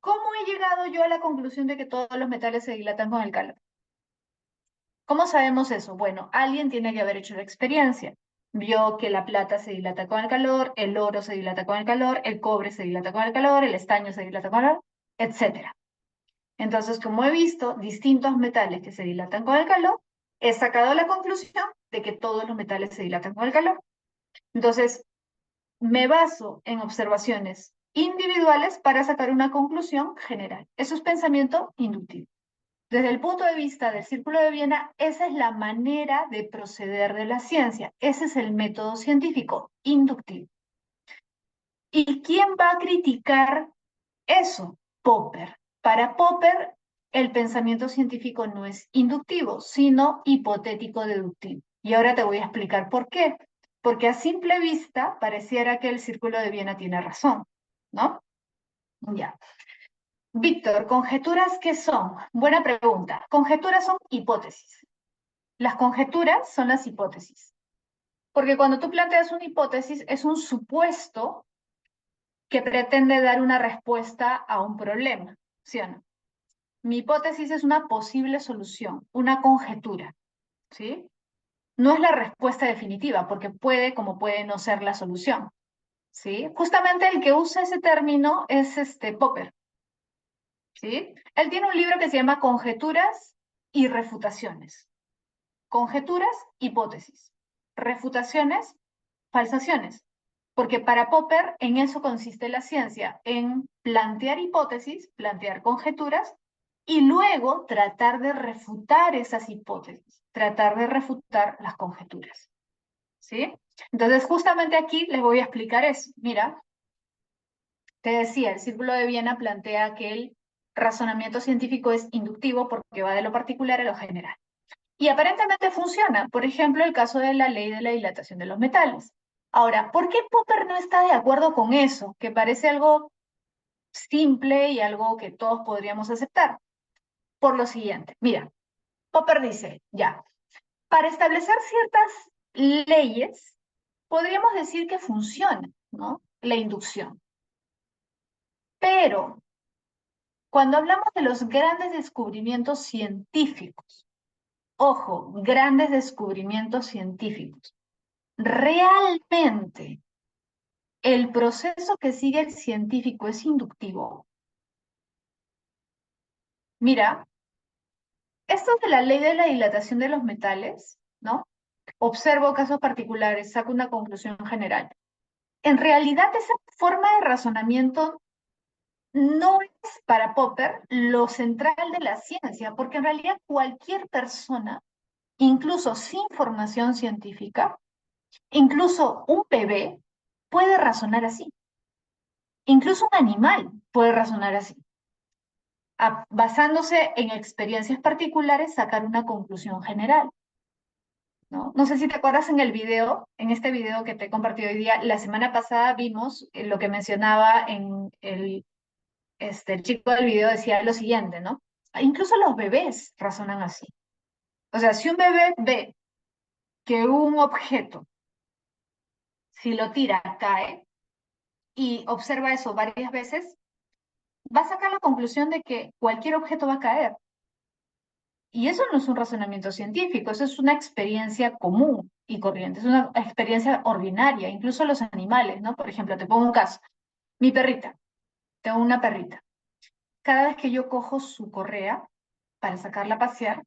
Speaker 1: ¿Cómo he llegado yo a la conclusión de que todos los metales se dilatan con el calor? ¿Cómo sabemos eso? Bueno, alguien tiene que haber hecho la experiencia. Vio que la plata se dilata con el calor, el oro se dilata con el calor, el cobre se dilata con el calor, el estaño se dilata con el calor, etc. Entonces, como he visto distintos metales que se dilatan con el calor, he sacado la conclusión de que todos los metales se dilatan con el calor. Entonces, me baso en observaciones individuales para sacar una conclusión general. Eso es pensamiento inductivo. Desde el punto de vista del Círculo de Viena, esa es la manera de proceder de la ciencia. Ese es el método científico inductivo. ¿Y quién va a criticar eso? Popper. Para Popper, el pensamiento científico no es inductivo, sino hipotético-deductivo. Y ahora te voy a explicar por qué. Porque a simple vista pareciera que el Círculo de Viena tiene razón, ¿no? Ya. Víctor, ¿conjeturas qué son? Buena pregunta. Conjeturas son hipótesis. Las conjeturas son las hipótesis. Porque cuando tú planteas una hipótesis, es un supuesto que pretende dar una respuesta a un problema, ¿sí o no? Mi hipótesis es una posible solución, una conjetura, ¿sí? No es la respuesta definitiva, porque puede como puede no ser la solución, ¿sí? Justamente el que usa ese término es Popper, ¿sí? Él tiene un libro que se llama Conjeturas y Refutaciones. Conjeturas, hipótesis. Refutaciones, falsaciones. Porque para Popper en eso consiste la ciencia, en plantear hipótesis, plantear conjeturas y luego tratar de refutar esas hipótesis, tratar de refutar las conjeturas. ¿Sí? Entonces, justamente aquí les voy a explicar eso. Mira, te decía, el Círculo de Viena plantea que el razonamiento científico es inductivo porque va de lo particular a lo general. Y aparentemente funciona. Por ejemplo, el caso de la ley de la dilatación de los metales. Ahora, ¿por qué Popper no está de acuerdo con eso? Que parece algo simple y algo que todos podríamos aceptar. Por lo siguiente, mira, Popper dice, ya, para establecer ciertas leyes, podríamos decir que funciona, ¿no? La inducción. Pero cuando hablamos de los grandes descubrimientos científicos, ojo, grandes descubrimientos científicos, ¿realmente el proceso que sigue el científico es inductivo? Mira, esto de la ley de la dilatación de los metales, ¿no? Observo casos particulares, saco una conclusión general. En realidad, esa forma de razonamiento no es para Popper lo central de la ciencia, porque en realidad cualquier persona, incluso sin formación científica, incluso un bebé, puede razonar así. Incluso un animal puede razonar así. Basándose en experiencias particulares, sacar una conclusión general. ¿No? No sé si te acuerdas en el video, en este video que te he compartido hoy día, la semana pasada vimos lo que mencionaba en el chico del video decía lo siguiente, ¿no? Incluso los bebés razonan así. O sea, si un bebé ve que un objeto, si lo tira, cae, y observa eso varias veces, va a sacar la conclusión de que cualquier objeto va a caer. Y eso no es un razonamiento científico, eso es una experiencia común y corriente, es una experiencia ordinaria, incluso los animales, ¿no? Por ejemplo, te pongo un caso. Mi perrita, tengo una perrita. Cada vez que yo cojo su correa para sacarla a pasear,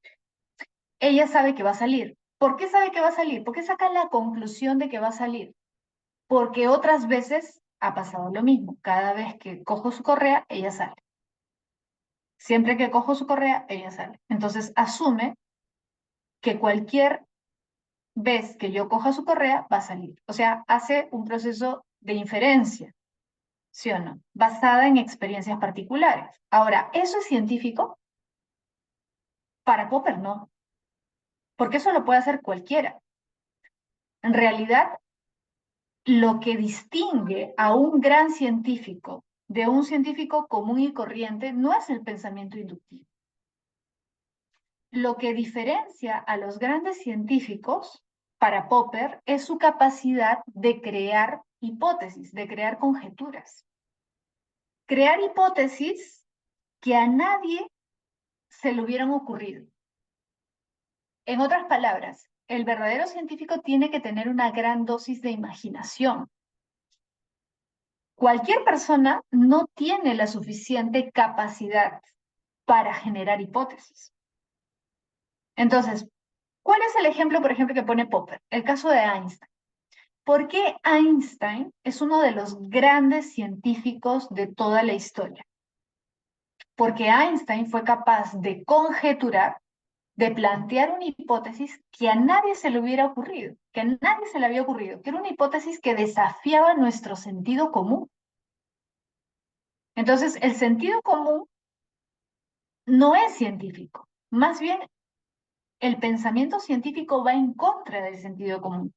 Speaker 1: ella sabe que va a salir. ¿Por qué sabe que va a salir? ¿Por qué saca la conclusión de que va a salir? Porque otras veces ha pasado lo mismo. Cada vez que cojo su correa, ella sale. Siempre que cojo su correa, ella sale. Entonces asume que cualquier vez que yo coja su correa, va a salir. O sea, hace un proceso de inferencia, ¿sí o no? Basada en experiencias particulares. Ahora, ¿eso es científico? Para Popper no, porque eso lo puede hacer cualquiera. En realidad, lo que distingue a un gran científico de un científico común y corriente no es el pensamiento inductivo. Lo que diferencia a los grandes científicos, para Popper, es su capacidad de crear hipótesis, de crear conjeturas. Crear hipótesis que a nadie se le hubieran ocurrido. En otras palabras, el verdadero científico tiene que tener una gran dosis de imaginación. Cualquier persona no tiene la suficiente capacidad para generar hipótesis. Entonces, ¿cuál es el ejemplo, por ejemplo, que pone Popper? El caso de Einstein. ¿Por qué Einstein es uno de los grandes científicos de toda la historia? Porque Einstein fue capaz de conjeturar, de plantear una hipótesis que a nadie se le hubiera ocurrido, que a nadie se le había ocurrido, que era una hipótesis que desafiaba nuestro sentido común. Entonces, el sentido común no es científico, más bien el pensamiento científico va en contra del sentido común.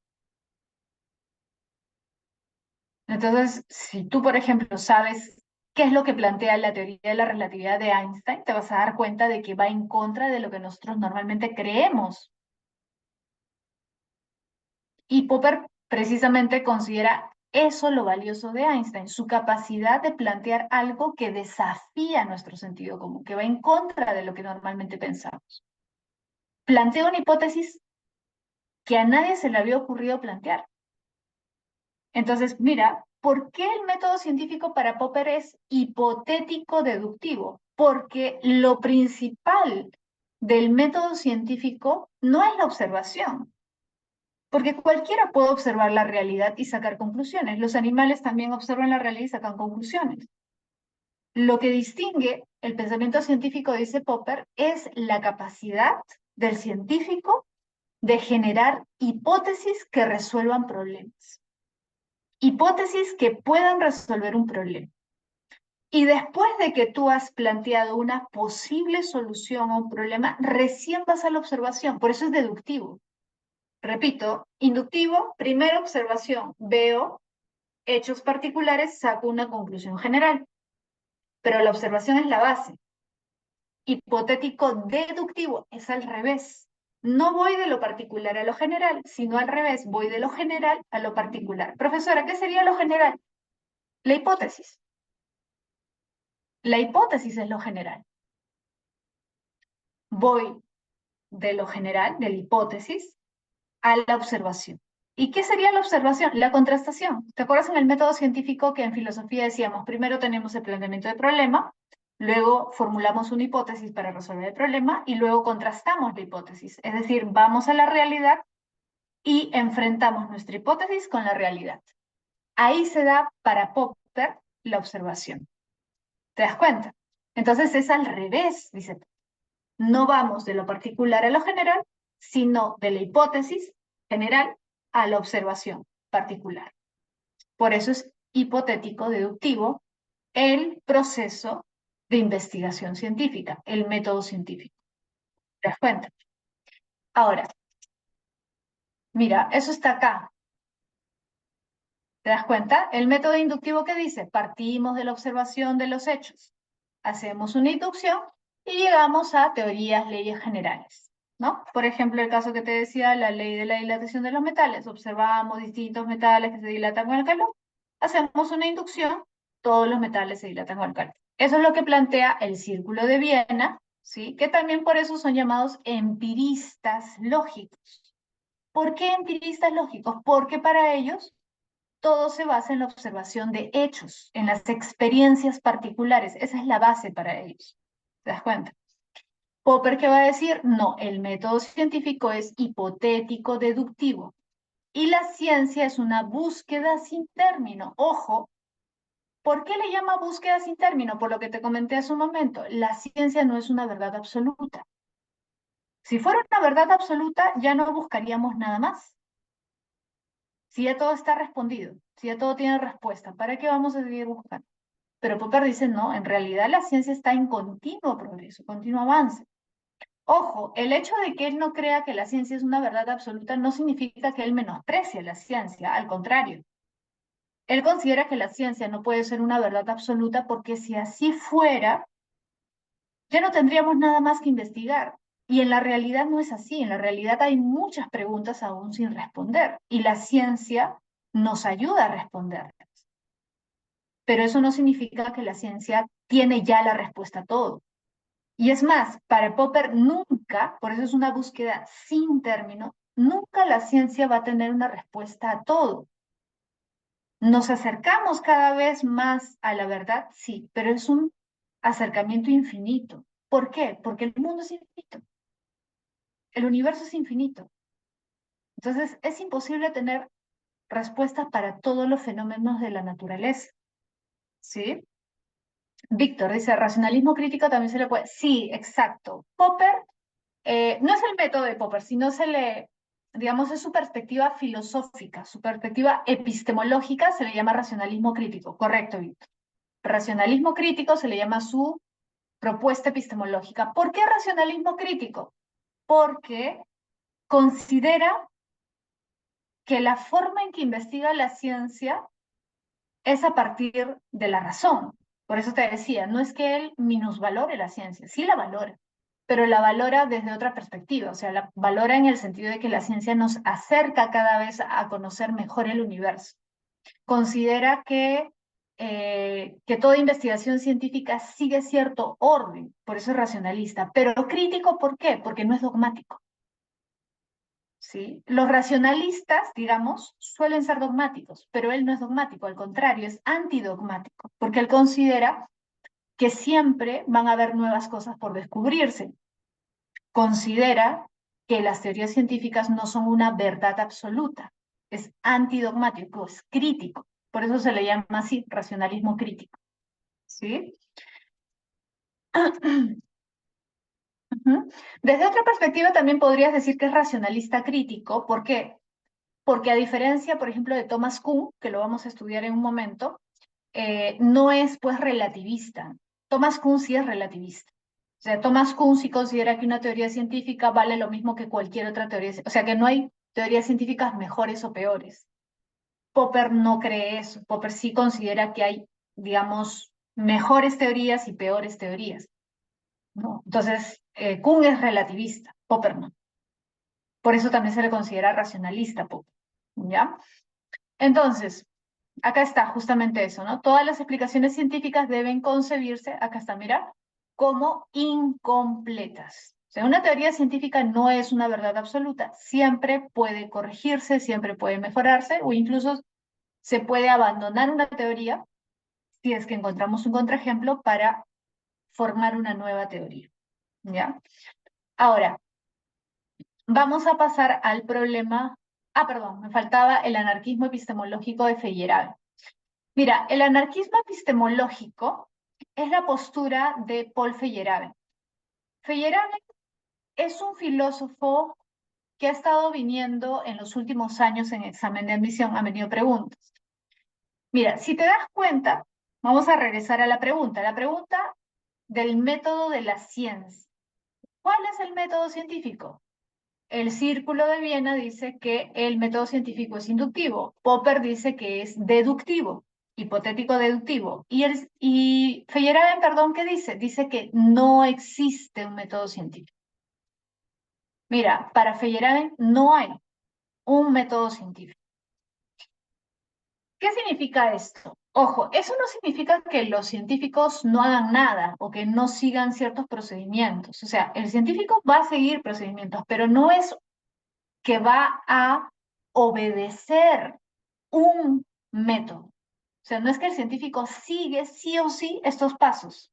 Speaker 1: Entonces, si tú, por ejemplo, sabes qué es lo que plantea la teoría de la relatividad de Einstein, te vas a dar cuenta de que va en contra de lo que nosotros normalmente creemos. Y Popper precisamente considera eso lo valioso de Einstein, su capacidad de plantear algo que desafía nuestro sentido común, que va en contra de lo que normalmente pensamos. Plantea una hipótesis que a nadie se le había ocurrido plantear. Entonces, mira, ¿por qué el método científico para Popper es hipotético-deductivo? Porque lo principal del método científico no es la observación, porque cualquiera puede observar la realidad y sacar conclusiones. Los animales también observan la realidad y sacan conclusiones. Lo que distingue el pensamiento científico, dice Popper, es la capacidad del científico de generar hipótesis que resuelvan problemas. Hipótesis que puedan resolver un problema. Y después de que tú has planteado una posible solución a un problema, recién vas a la observación. Por eso es deductivo. Repito, inductivo, primera observación, veo hechos particulares, saco una conclusión general. Pero la observación es la base. Hipotético deductivo es al revés. No voy de lo particular a lo general, sino al revés, voy de lo general a lo particular. Profesora, ¿qué sería lo general? La hipótesis. La hipótesis es lo general. Voy de lo general, de la hipótesis, a la observación. ¿Y qué sería la observación? La contrastación. ¿Te acuerdas en el método científico que en filosofía decíamos, primero tenemos el planteamiento del problema, luego formulamos una hipótesis para resolver el problema y luego contrastamos la hipótesis? Es decir, vamos a la realidad y enfrentamos nuestra hipótesis con la realidad. Ahí se da para Popper la observación. ¿Te das cuenta? Entonces es al revés, dice. No vamos de lo particular a lo general, sino de la hipótesis general a la observación particular. Por eso es hipotético deductivo el proceso de investigación científica, el método científico. ¿Te das cuenta? Ahora, mira, eso está acá. ¿Te das cuenta? El método inductivo que dice, partimos de la observación de los hechos, hacemos una inducción y llegamos a teorías, leyes generales, ¿no? Por ejemplo, el caso que te decía, la ley de la dilatación de los metales. Observamos distintos metales que se dilatan con el calor, hacemos una inducción, todos los metales se dilatan con el calor. Eso es lo que plantea el Círculo de Viena, ¿sí? Que también por eso son llamados empiristas lógicos. ¿Por qué empiristas lógicos? Porque para ellos todo se basa en la observación de hechos, en las experiencias particulares. Esa es la base para ellos. ¿Te das cuenta? Popper, ¿qué va a decir? No, el método científico es hipotético deductivo y la ciencia es una búsqueda sin término. Ojo, ¿por qué le llama búsqueda sin término? Por lo que te comenté hace un momento, la ciencia no es una verdad absoluta. Si fuera una verdad absoluta, ya no buscaríamos nada más. Si ya todo está respondido, si ya todo tiene respuesta, ¿para qué vamos a seguir buscando? Pero Popper dice, no, en realidad la ciencia está en continuo progreso, continuo avance. Ojo, el hecho de que él no crea que la ciencia es una verdad absoluta no significa que él menosprecie la ciencia, al contrario. Él considera que la ciencia no puede ser una verdad absoluta porque si así fuera, ya no tendríamos nada más que investigar. Y en la realidad no es así, en la realidad hay muchas preguntas aún sin responder y la ciencia nos ayuda a responderlas. Pero eso no significa que la ciencia tiene ya la respuesta a todo. Y es más, para Popper nunca, por eso es una búsqueda sin término, nunca la ciencia va a tener una respuesta a todo. Nos acercamos cada vez más a la verdad, sí, pero es un acercamiento infinito. ¿Por qué? Porque el mundo es infinito. El universo es infinito. Entonces, es imposible tener respuestas para todos los fenómenos de la naturaleza. ¿Sí? Víctor dice, racionalismo crítico también se le puede... Sí, exacto. Popper, no es el método de Popper, sino se le, digamos, es su perspectiva filosófica, su perspectiva epistemológica se le llama racionalismo crítico. Correcto, Víctor. Racionalismo crítico se le llama su propuesta epistemológica. ¿Por qué racionalismo crítico? Porque considera que la forma en que investiga la ciencia es a partir de la razón. Por eso te decía, no es que él minusvalore la ciencia, sí la valora, pero la valora desde otra perspectiva, o sea, la valora en el sentido de que la ciencia nos acerca cada vez a conocer mejor el universo. Considera que toda investigación científica sigue cierto orden, por eso es racionalista, pero crítico, ¿por qué? Porque no es dogmático. ¿Sí? Los racionalistas, digamos, suelen ser dogmáticos, pero él no es dogmático, al contrario, es antidogmático, porque él considera que siempre van a haber nuevas cosas por descubrirse. Considera que las teorías científicas no son una verdad absoluta, es antidogmático, es crítico, por eso se le llama así, racionalismo crítico. ¿Sí? Desde otra perspectiva también podrías decir que es racionalista crítico, ¿por qué? Porque a diferencia, por ejemplo, de Thomas Kuhn, que lo vamos a estudiar en un momento, no es pues relativista. Thomas Kuhn sí es relativista. O sea, Thomas Kuhn sí considera que una teoría científica vale lo mismo que cualquier otra teoría. O sea, que no hay teorías científicas mejores o peores. Popper no cree eso. Popper sí considera que hay, digamos, mejores teorías y peores teorías, ¿no? Entonces, Kuhn es relativista, Popper no. Por eso también se le considera racionalista, Popper, ¿ya? Entonces, acá está justamente eso, ¿no? Todas las explicaciones científicas deben concebirse, acá está, mira, como incompletas. O sea, una teoría científica no es una verdad absoluta, siempre puede corregirse, siempre puede mejorarse o incluso se puede abandonar una teoría si es que encontramos un contraejemplo para formar una nueva teoría, ¿ya? Ahora, vamos a pasar al problema, perdón, me faltaba el anarquismo epistemológico de Feyerabend. Mira, el anarquismo epistemológico es la postura de Paul Feyerabend. Feyerabend es un filósofo que ha estado viniendo en los últimos años en examen de admisión, han venido preguntas. Mira, si te das cuenta, vamos a regresar a la pregunta del método de la ciencia. ¿Cuál es el método científico? El Círculo de Viena dice que el método científico es inductivo. Popper dice que es deductivo, hipotético deductivo. Y Feyerabend, perdón, ¿qué dice? Dice que no existe un método científico. Mira, para Feyerabend no hay un método científico. ¿Qué significa esto? Ojo, eso no significa que los científicos no hagan nada o que no sigan ciertos procedimientos. O sea, el científico va a seguir procedimientos, pero no es que va a obedecer un método. O sea, no es que el científico sigue sí o sí estos pasos.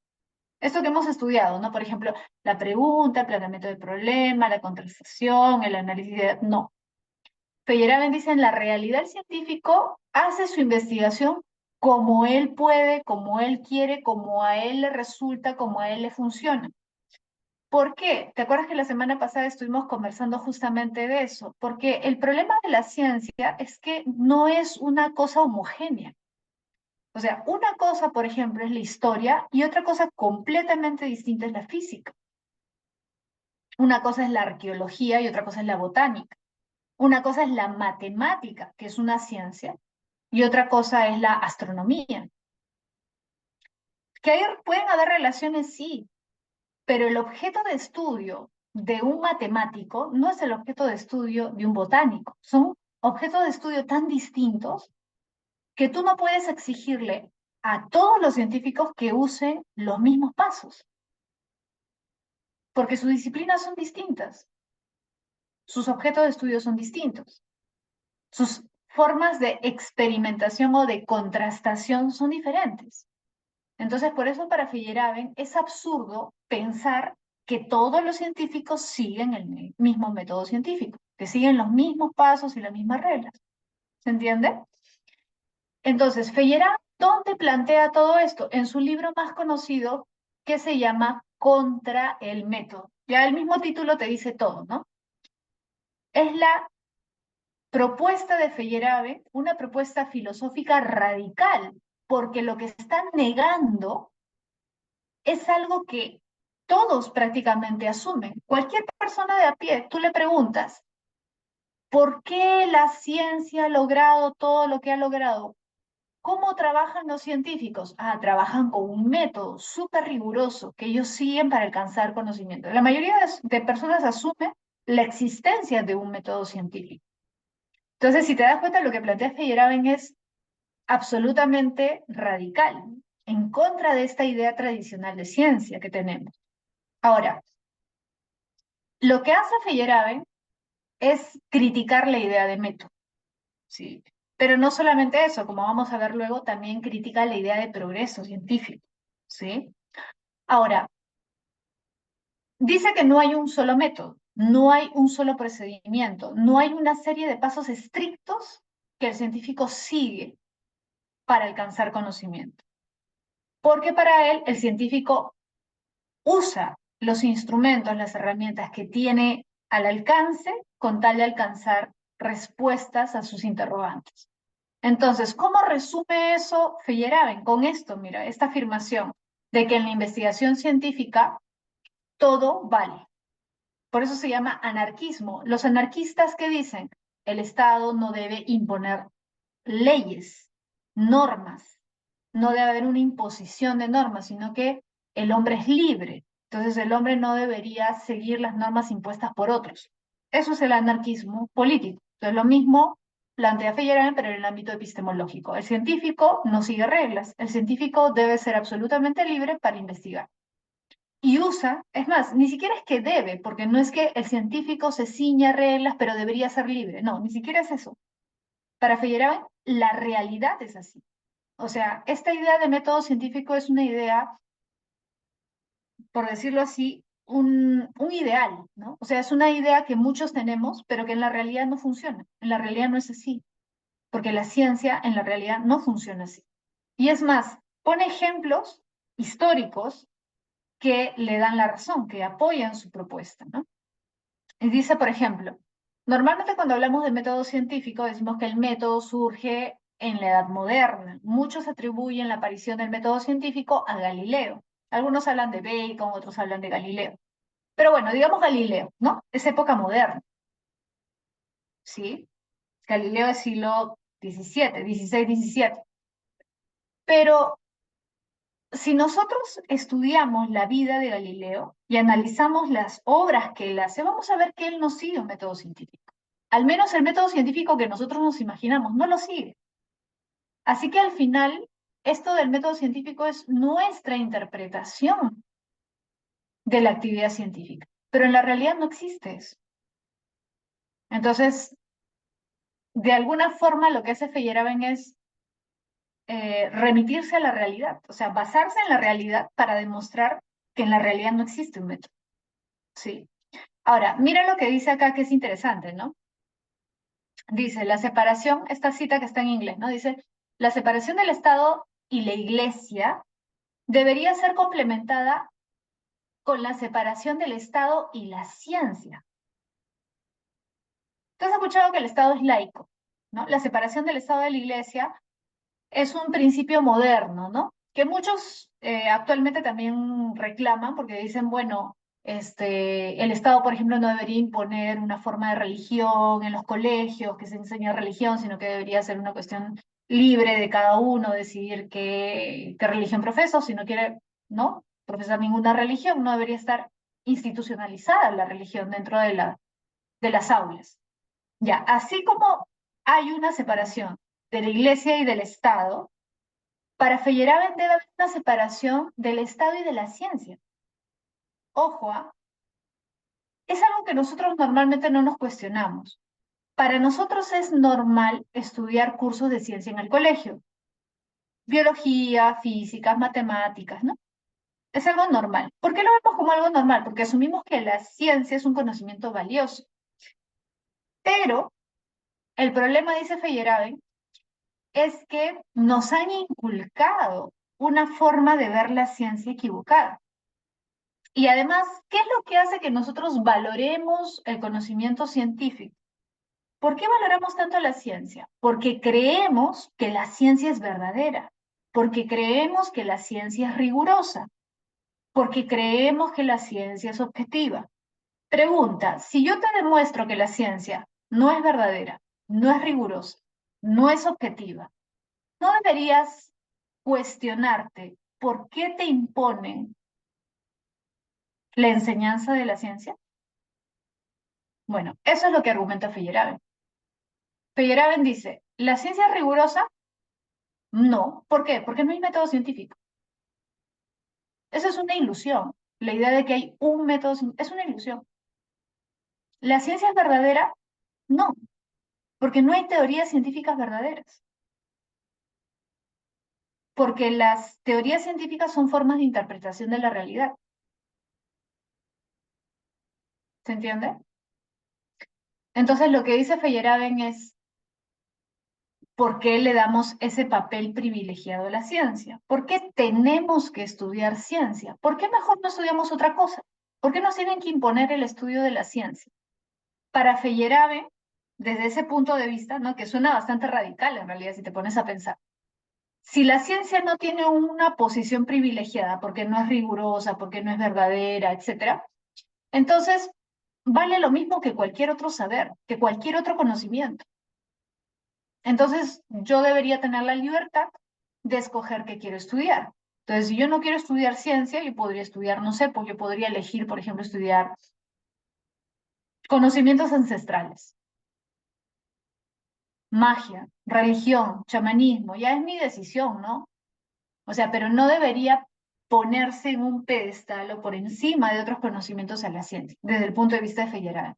Speaker 1: Esto que hemos estudiado, ¿no? Por ejemplo, la pregunta, el planteamiento del problema, la contrastación, el análisis de... No. Feyerabend dice, en la realidad el científico hace su investigación como él puede, como él quiere, como a él le resulta, como a él le funciona. ¿Por qué? ¿Te acuerdas que la semana pasada estuvimos conversando justamente de eso? Porque el problema de la ciencia es que no es una cosa homogénea. O sea, una cosa, por ejemplo, es la historia y otra cosa completamente distinta es la física. Una cosa es la arqueología y otra cosa es la botánica. Una cosa es la matemática, que es una ciencia, y otra cosa es la astronomía. Que pueden haber relaciones, sí, pero el objeto de estudio de un matemático no es el objeto de estudio de un botánico. Son objetos de estudio tan distintos que tú no puedes exigirle a todos los científicos que usen los mismos pasos, porque sus disciplinas son distintas, sus objetos de estudio son distintos, sus formas de experimentación o de contrastación son diferentes. Entonces, por eso para Feyerabend es absurdo pensar que todos los científicos siguen el mismo método científico, que siguen los mismos pasos y las mismas reglas. ¿Se entiende? Entonces, Feyerabend, ¿dónde plantea todo esto? En su libro más conocido, que se llama Contra el método. Ya el mismo título te dice todo, ¿no? Es la propuesta de Feyerabend, una propuesta filosófica radical, porque lo que están negando es algo que todos prácticamente asumen. Cualquier persona de a pie, tú le preguntas, ¿por qué la ciencia ha logrado todo lo que ha logrado? ¿Cómo trabajan los científicos? Ah, trabajan con un método súper riguroso que ellos siguen para alcanzar conocimiento. La mayoría de personas asume la existencia de un método científico. Entonces, si te das cuenta, lo que plantea Feyerabend es absolutamente radical, en contra de esta idea tradicional de ciencia que tenemos. Ahora, lo que hace Feyerabend es criticar la idea de método, ¿sí? Pero no solamente eso, como vamos a ver luego, también critica la idea de progreso científico, ¿sí? Ahora, dice que no hay un solo método, no hay un solo procedimiento, no hay una serie de pasos estrictos que el científico sigue para alcanzar conocimiento. Porque para él, el científico usa los instrumentos, las herramientas que tiene al alcance con tal de alcanzar respuestas a sus interrogantes. Entonces, ¿cómo resume eso Feyerabend? Con esto, mira, esta afirmación de que en la investigación científica todo vale. Por eso se llama anarquismo. Los anarquistas que dicen, el Estado no debe imponer leyes, normas, no debe haber una imposición de normas, sino que el hombre es libre. Entonces el hombre no debería seguir las normas impuestas por otros. Eso es el anarquismo político. Entonces lo mismo plantea Feyerabend, pero en el ámbito epistemológico. El científico no sigue reglas. El científico debe ser absolutamente libre para investigar. Y usa, es más, ni siquiera es que debe, porque no es que el científico se ciña a reglas, pero debería ser libre. No, ni siquiera es eso. Para Feyerabend, la realidad es así. O sea, esta idea de método científico es una idea, por decirlo así, un ideal, ¿no? O sea, es una idea que muchos tenemos, pero que en la realidad no funciona. En la realidad no es así, porque la ciencia en la realidad no funciona así. Y es más, pone ejemplos históricos que le dan la razón, que apoyan su propuesta, ¿no? Y dice, por ejemplo, normalmente cuando hablamos de método científico decimos que el método surge en la Edad Moderna. Muchos atribuyen la aparición del método científico a Galileo. Algunos hablan de Bacon, otros hablan de Galileo. Pero bueno, digamos Galileo, ¿no? Es época moderna, ¿sí? Galileo es siglo XVII, XVI, XVII. Pero si nosotros estudiamos la vida de Galileo y analizamos las obras que él hace, vamos a ver que él no sigue un método científico. Al menos el método científico que nosotros nos imaginamos, no lo sigue. Así que al final, esto del método científico es nuestra interpretación de la actividad científica, pero en la realidad no existe eso. Entonces, de alguna forma lo que hace Feyerabend es remitirse a la realidad, o sea, basarse en la realidad para demostrar que en la realidad no existe un método. ¿Sí? Ahora, mira lo que dice acá que es interesante, ¿no? Dice, la separación, esta cita que está en inglés, ¿no? Dice, la separación del Estado y la Iglesia debería ser complementada con la separación del Estado y la ciencia. Tú has escuchado que el Estado es laico, ¿no? La separación del Estado de la Iglesia es un principio moderno, ¿no? Que muchos actualmente también reclaman porque dicen, bueno, el Estado, por ejemplo, no debería imponer una forma de religión en los colegios, que se enseñe religión, sino que debería ser una cuestión libre de cada uno, decidir qué religión profesa, o si no quiere, ¿no? Profesar ninguna religión, no debería estar institucionalizada la religión dentro de las aulas. Ya, así como hay una separación de la Iglesia y del Estado, para Feyerabend debe haber una separación del Estado y de la ciencia. Ojo, es algo que nosotros normalmente no nos cuestionamos. Para nosotros es normal estudiar cursos de ciencia en el colegio. Biología, física, matemáticas, ¿no? Es algo normal. ¿Por qué lo vemos como algo normal? Porque asumimos que la ciencia es un conocimiento valioso. Pero el problema, dice Feyerabend, es que nos han inculcado una forma de ver la ciencia equivocada. Y además, ¿qué es lo que hace que nosotros valoremos el conocimiento científico? ¿Por qué valoramos tanto la ciencia? Porque creemos que la ciencia es verdadera, porque creemos que la ciencia es rigurosa, porque creemos que la ciencia es objetiva. Pregunta, si yo te demuestro que la ciencia no es verdadera, no es rigurosa, no es objetiva, ¿no deberías cuestionarte por qué te imponen la enseñanza de la ciencia? Bueno, eso es lo que argumenta Feyerabend. Feyerabend dice, ¿la ciencia es rigurosa? No. ¿Por qué? Porque no hay método científico. Eso es una ilusión. La idea de que hay un método es una ilusión. ¿La ciencia es verdadera? No, porque no hay teorías científicas verdaderas. Porque las teorías científicas son formas de interpretación de la realidad. ¿Se entiende? Entonces lo que dice Feyerabend es, ¿por qué le damos ese papel privilegiado a la ciencia? ¿Por qué tenemos que estudiar ciencia? ¿Por qué mejor no estudiamos otra cosa? ¿Por qué nos tienen que imponer el estudio de la ciencia? Para Feyerabend, desde ese punto de vista, ¿no? Que suena bastante radical en realidad si te pones a pensar, si la ciencia no tiene una posición privilegiada porque no es rigurosa, porque no es verdadera, etcétera, entonces vale lo mismo que cualquier otro saber, que cualquier otro conocimiento. Entonces, yo debería tener la libertad de escoger qué quiero estudiar. Entonces, si yo no quiero estudiar ciencia, yo podría estudiar, no sé, pues yo podría elegir, por ejemplo, estudiar conocimientos ancestrales, magia, religión, chamanismo, ya es mi decisión, ¿no? O sea, pero no debería ponerse en un pedestal o por encima de otros conocimientos a la ciencia, desde el punto de vista de Feyerabend.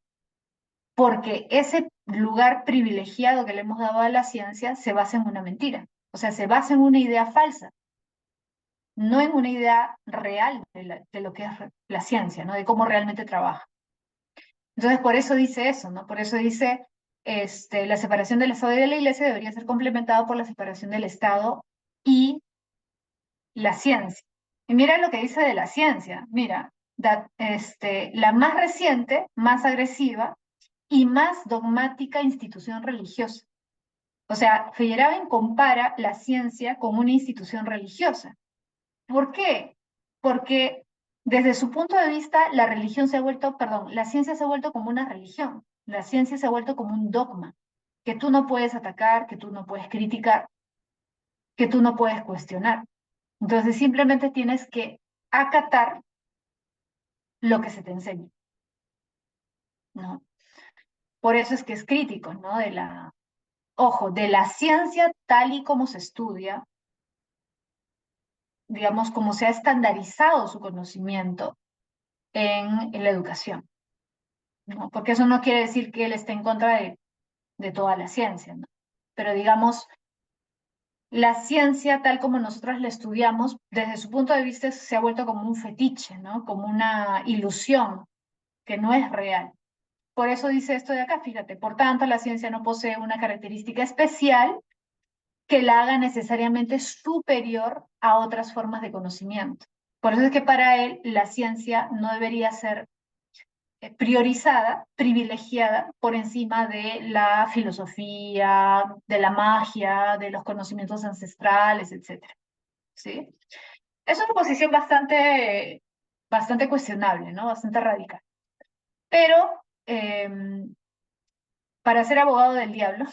Speaker 1: Porque ese lugar privilegiado que le hemos dado a la ciencia se basa en una mentira, o sea, se basa en una idea falsa, no en una idea real de lo que es la ciencia, ¿no? De cómo realmente trabaja. Entonces, por eso dice eso, ¿no? Por eso dice, la separación del Estado y de la Iglesia debería ser complementada por la separación del Estado y la ciencia. Y mira lo que dice de la ciencia. Mira, la más reciente, más agresiva y más dogmática institución religiosa. O sea, Feyerabend compara la ciencia con una institución religiosa. ¿Por qué? Porque desde su punto de vista, la religión se ha vuelto, perdón, la ciencia se ha vuelto como una religión. La ciencia se ha vuelto como un dogma que tú no puedes atacar, que tú no puedes criticar, que tú no puedes cuestionar. Entonces simplemente tienes que acatar lo que se te enseña, ¿no? Por eso es que es crítico, ¿no? Ojo, de la ciencia tal y como se estudia, digamos, como se ha estandarizado su conocimiento en la educación, ¿no? Porque eso no quiere decir que él esté en contra de toda la ciencia, ¿no? Pero digamos, la ciencia tal como nosotros la estudiamos, desde su punto de vista se ha vuelto como un fetiche, ¿no? Como una ilusión que no es real. Por eso dice esto de acá, fíjate, por tanto, la ciencia no posee una característica especial que la haga necesariamente superior a otras formas de conocimiento. Por eso es que para él la ciencia no debería ser priorizada, privilegiada por encima de la filosofía, de la magia, de los conocimientos ancestrales, etcétera. ¿Sí? Es una posición bastante cuestionable, ¿no? Bastante radical. Pero para ser abogado del diablo,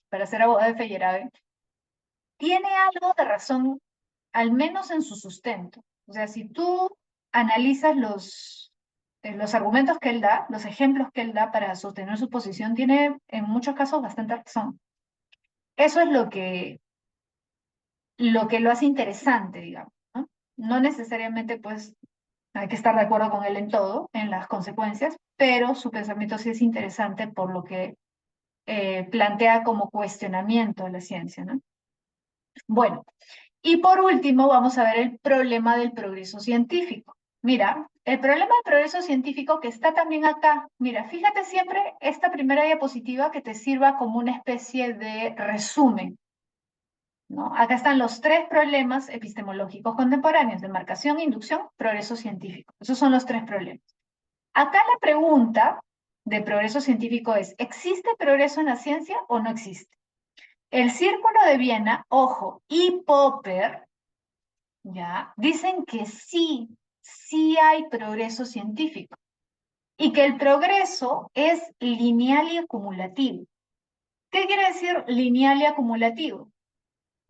Speaker 1: para ser abogado de Feyerabend, tiene algo de razón, al menos en su sustento. O sea, si tú analizas los argumentos que él da, los ejemplos que él da para sostener su posición, tiene en muchos casos bastante razón. Eso es lo que lo hace interesante, digamos, ¿no? No necesariamente, pues, hay que estar de acuerdo con él en todo, en las consecuencias, pero su pensamiento sí es interesante por lo que plantea como cuestionamiento a la ciencia, ¿no? Bueno, y por último vamos a ver el problema del progreso científico. Mira, el problema del progreso científico que está también acá. Mira, fíjate siempre esta primera diapositiva que te sirva como una especie de resumen, ¿no? Acá están los tres problemas epistemológicos contemporáneos: demarcación, inducción, progreso científico. Esos son los tres problemas. Acá la pregunta de progreso científico es: ¿existe progreso en la ciencia o no existe? El Círculo de Viena, ojo, y Popper, ya, dicen que sí, sí hay progreso científico y que el progreso es lineal y acumulativo. ¿Qué quiere decir lineal y acumulativo?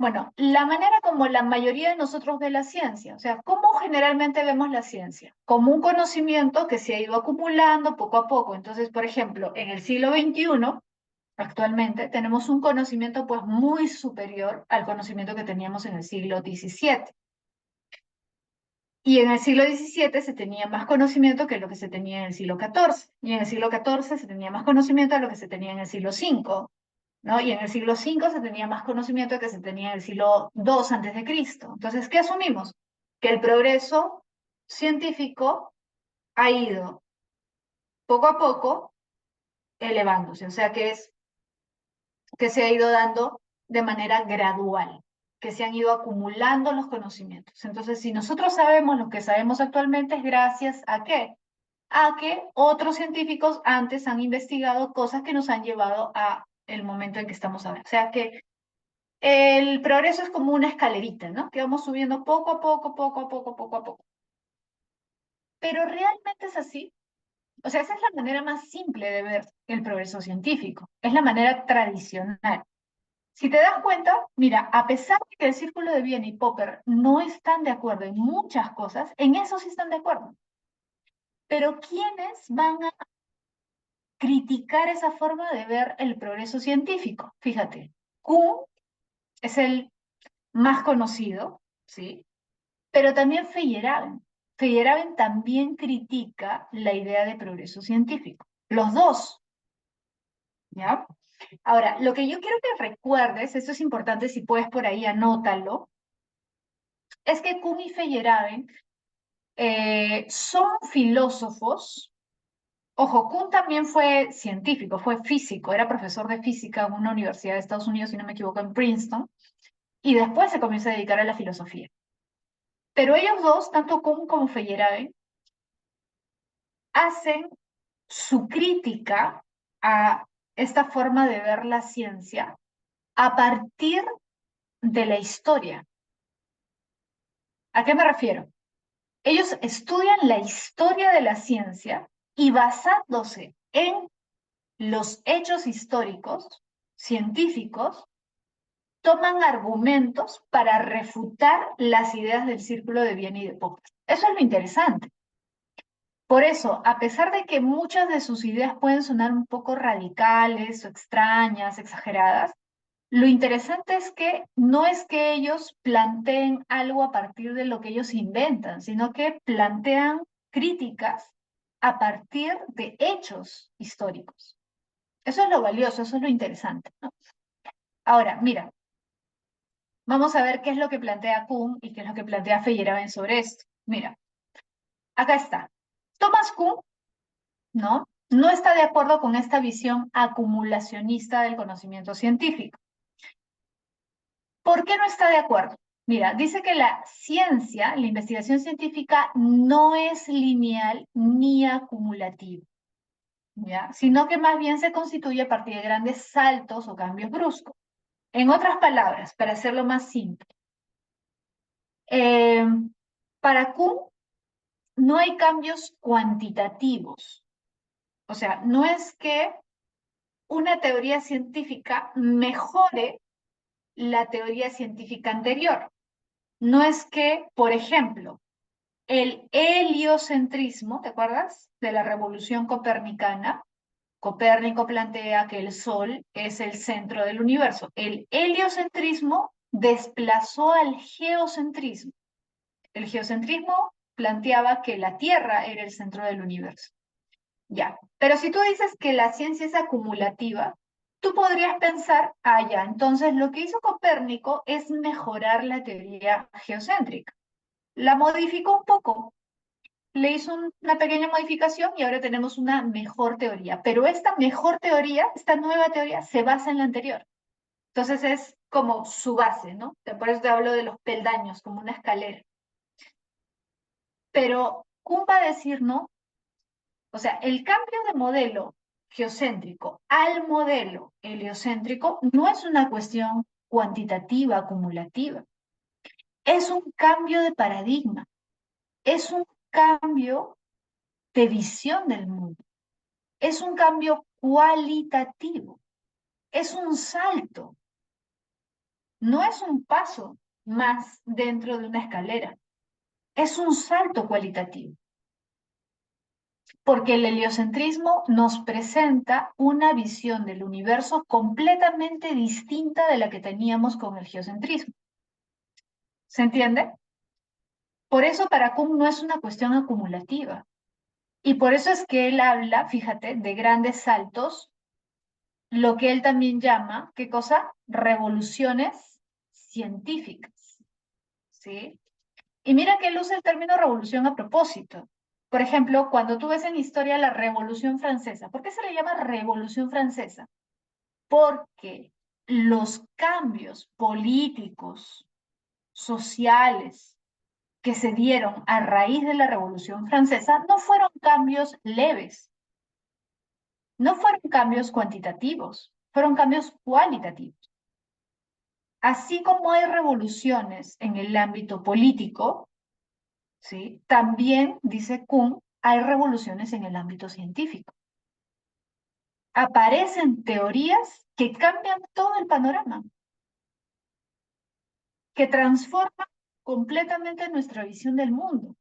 Speaker 1: Bueno, la manera como la mayoría de nosotros ve la ciencia, o sea, ¿cómo generalmente vemos la ciencia? Como un conocimiento que se ha ido acumulando poco a poco. Entonces, por ejemplo, en el siglo XXI, actualmente, tenemos un conocimiento pues muy superior al conocimiento que teníamos en el siglo XVII. Y en el siglo XVII se tenía más conocimiento que lo que se tenía en el siglo XIV. Y en el siglo XIV se tenía más conocimiento de lo que se tenía en el siglo V. ¿No? Y en el siglo V se tenía más conocimiento que se tenía en el siglo II antes de Cristo. Entonces, ¿qué asumimos? Que el progreso científico ha ido poco a poco elevándose, o sea, que se ha ido dando de manera gradual, que se han ido acumulando los conocimientos. Entonces, si nosotros sabemos lo que sabemos actualmente, es gracias a qué? A que otros científicos antes han investigado cosas que nos han llevado a el momento en que estamos ahora. O sea que el progreso es como una escalerita, ¿no? Que vamos subiendo poco a poco, poco a poco, poco a poco. Pero realmente es así. O sea, esa es la manera más simple de ver el progreso científico. Es la manera tradicional. Si te das cuenta, mira, a pesar de que el Círculo de Viena y Popper no están de acuerdo en muchas cosas, en eso sí están de acuerdo. Pero ¿quiénes van a criticar esa forma de ver el progreso científico? Fíjate, Kuhn es el más conocido, ¿sí? Pero también Feyerabend. Feyerabend también critica la idea de progreso científico. Los dos, ¿ya? Ahora, lo que yo quiero que recuerdes, esto es importante, si puedes por ahí anótalo, es que Kuhn y Feyerabend son filósofos. Ojo, Kuhn también fue científico, fue físico, era profesor de física en una universidad de Estados Unidos, si no me equivoco, en Princeton, y después se comienza a dedicar a la filosofía. Pero ellos dos, tanto Kuhn como Feyerabend, hacen su crítica a esta forma de ver la ciencia a partir de la historia. ¿A qué me refiero? Ellos estudian la historia de la ciencia y basándose en los hechos históricos, científicos, toman argumentos para refutar las ideas del círculo de Viena y de Popper. Eso es lo interesante. Por eso, a pesar de que muchas de sus ideas pueden sonar un poco radicales o extrañas, exageradas, lo interesante es que ellos planteen algo a partir de lo que ellos inventan, sino que plantean críticas a partir de hechos históricos. Eso es lo valioso, eso es lo interesante, ¿no? Ahora, mira, vamos a ver qué es lo que plantea Kuhn y qué es lo que plantea Feyerabend sobre esto. Mira, acá está. Thomas Kuhn, ¿no? No está de acuerdo con esta visión acumulacionista del conocimiento científico. ¿Por qué no está de acuerdo? Mira, dice que la ciencia, la investigación científica, no es lineal ni acumulativa, ¿ya? Sino que más bien se constituye a partir de grandes saltos o cambios bruscos. En otras palabras, para hacerlo más simple, eh, para Kuhn no hay cambios cuantitativos. O sea, no es que una teoría científica mejore la teoría científica anterior. No es que, por ejemplo, el heliocentrismo, ¿te acuerdas? De la revolución copernicana. Copérnico plantea que el Sol es el centro del universo. El heliocentrismo desplazó al geocentrismo. El geocentrismo planteaba que la Tierra era el centro del universo. Ya, pero si tú dices que la ciencia es acumulativa, tú podrías pensar, ya, entonces lo que hizo Copérnico es mejorar la teoría geocéntrica. La modificó un poco, le hizo una pequeña modificación y ahora tenemos una mejor teoría. Pero esta mejor teoría, esta nueva teoría, se basa en la anterior. Entonces es como su base, ¿no? Por eso te hablo de los peldaños, como una escalera. Pero Kuhn va a decir, ¿no? O sea, el cambio de modelo geocéntrico al modelo heliocéntrico no es una cuestión cuantitativa, acumulativa. Es un cambio de paradigma. Es un cambio de visión del mundo. Es un cambio cualitativo. Es un salto. No es un paso más dentro de una escalera. Es un salto cualitativo. Porque el heliocentrismo nos presenta una visión del universo completamente distinta de la que teníamos con el geocentrismo. ¿Se entiende? Por eso para Kuhn no es una cuestión acumulativa. Y por eso es que él habla, fíjate, de grandes saltos, lo que él también llama, ¿qué cosa? Revoluciones científicas. ¿Sí? Y mira que él usa el término revolución a propósito. Por ejemplo, cuando tú ves en historia la Revolución Francesa, ¿por qué se le llama Revolución Francesa? Porque los cambios políticos, sociales, que se dieron a raíz de la Revolución Francesa no fueron cambios leves, no fueron cambios cuantitativos, fueron cambios cualitativos. Así como hay revoluciones en el ámbito político, ¿sí? También, dice Kuhn, hay revoluciones en el ámbito científico. Aparecen teorías que cambian todo el panorama, que transforman completamente nuestra visión del mundo.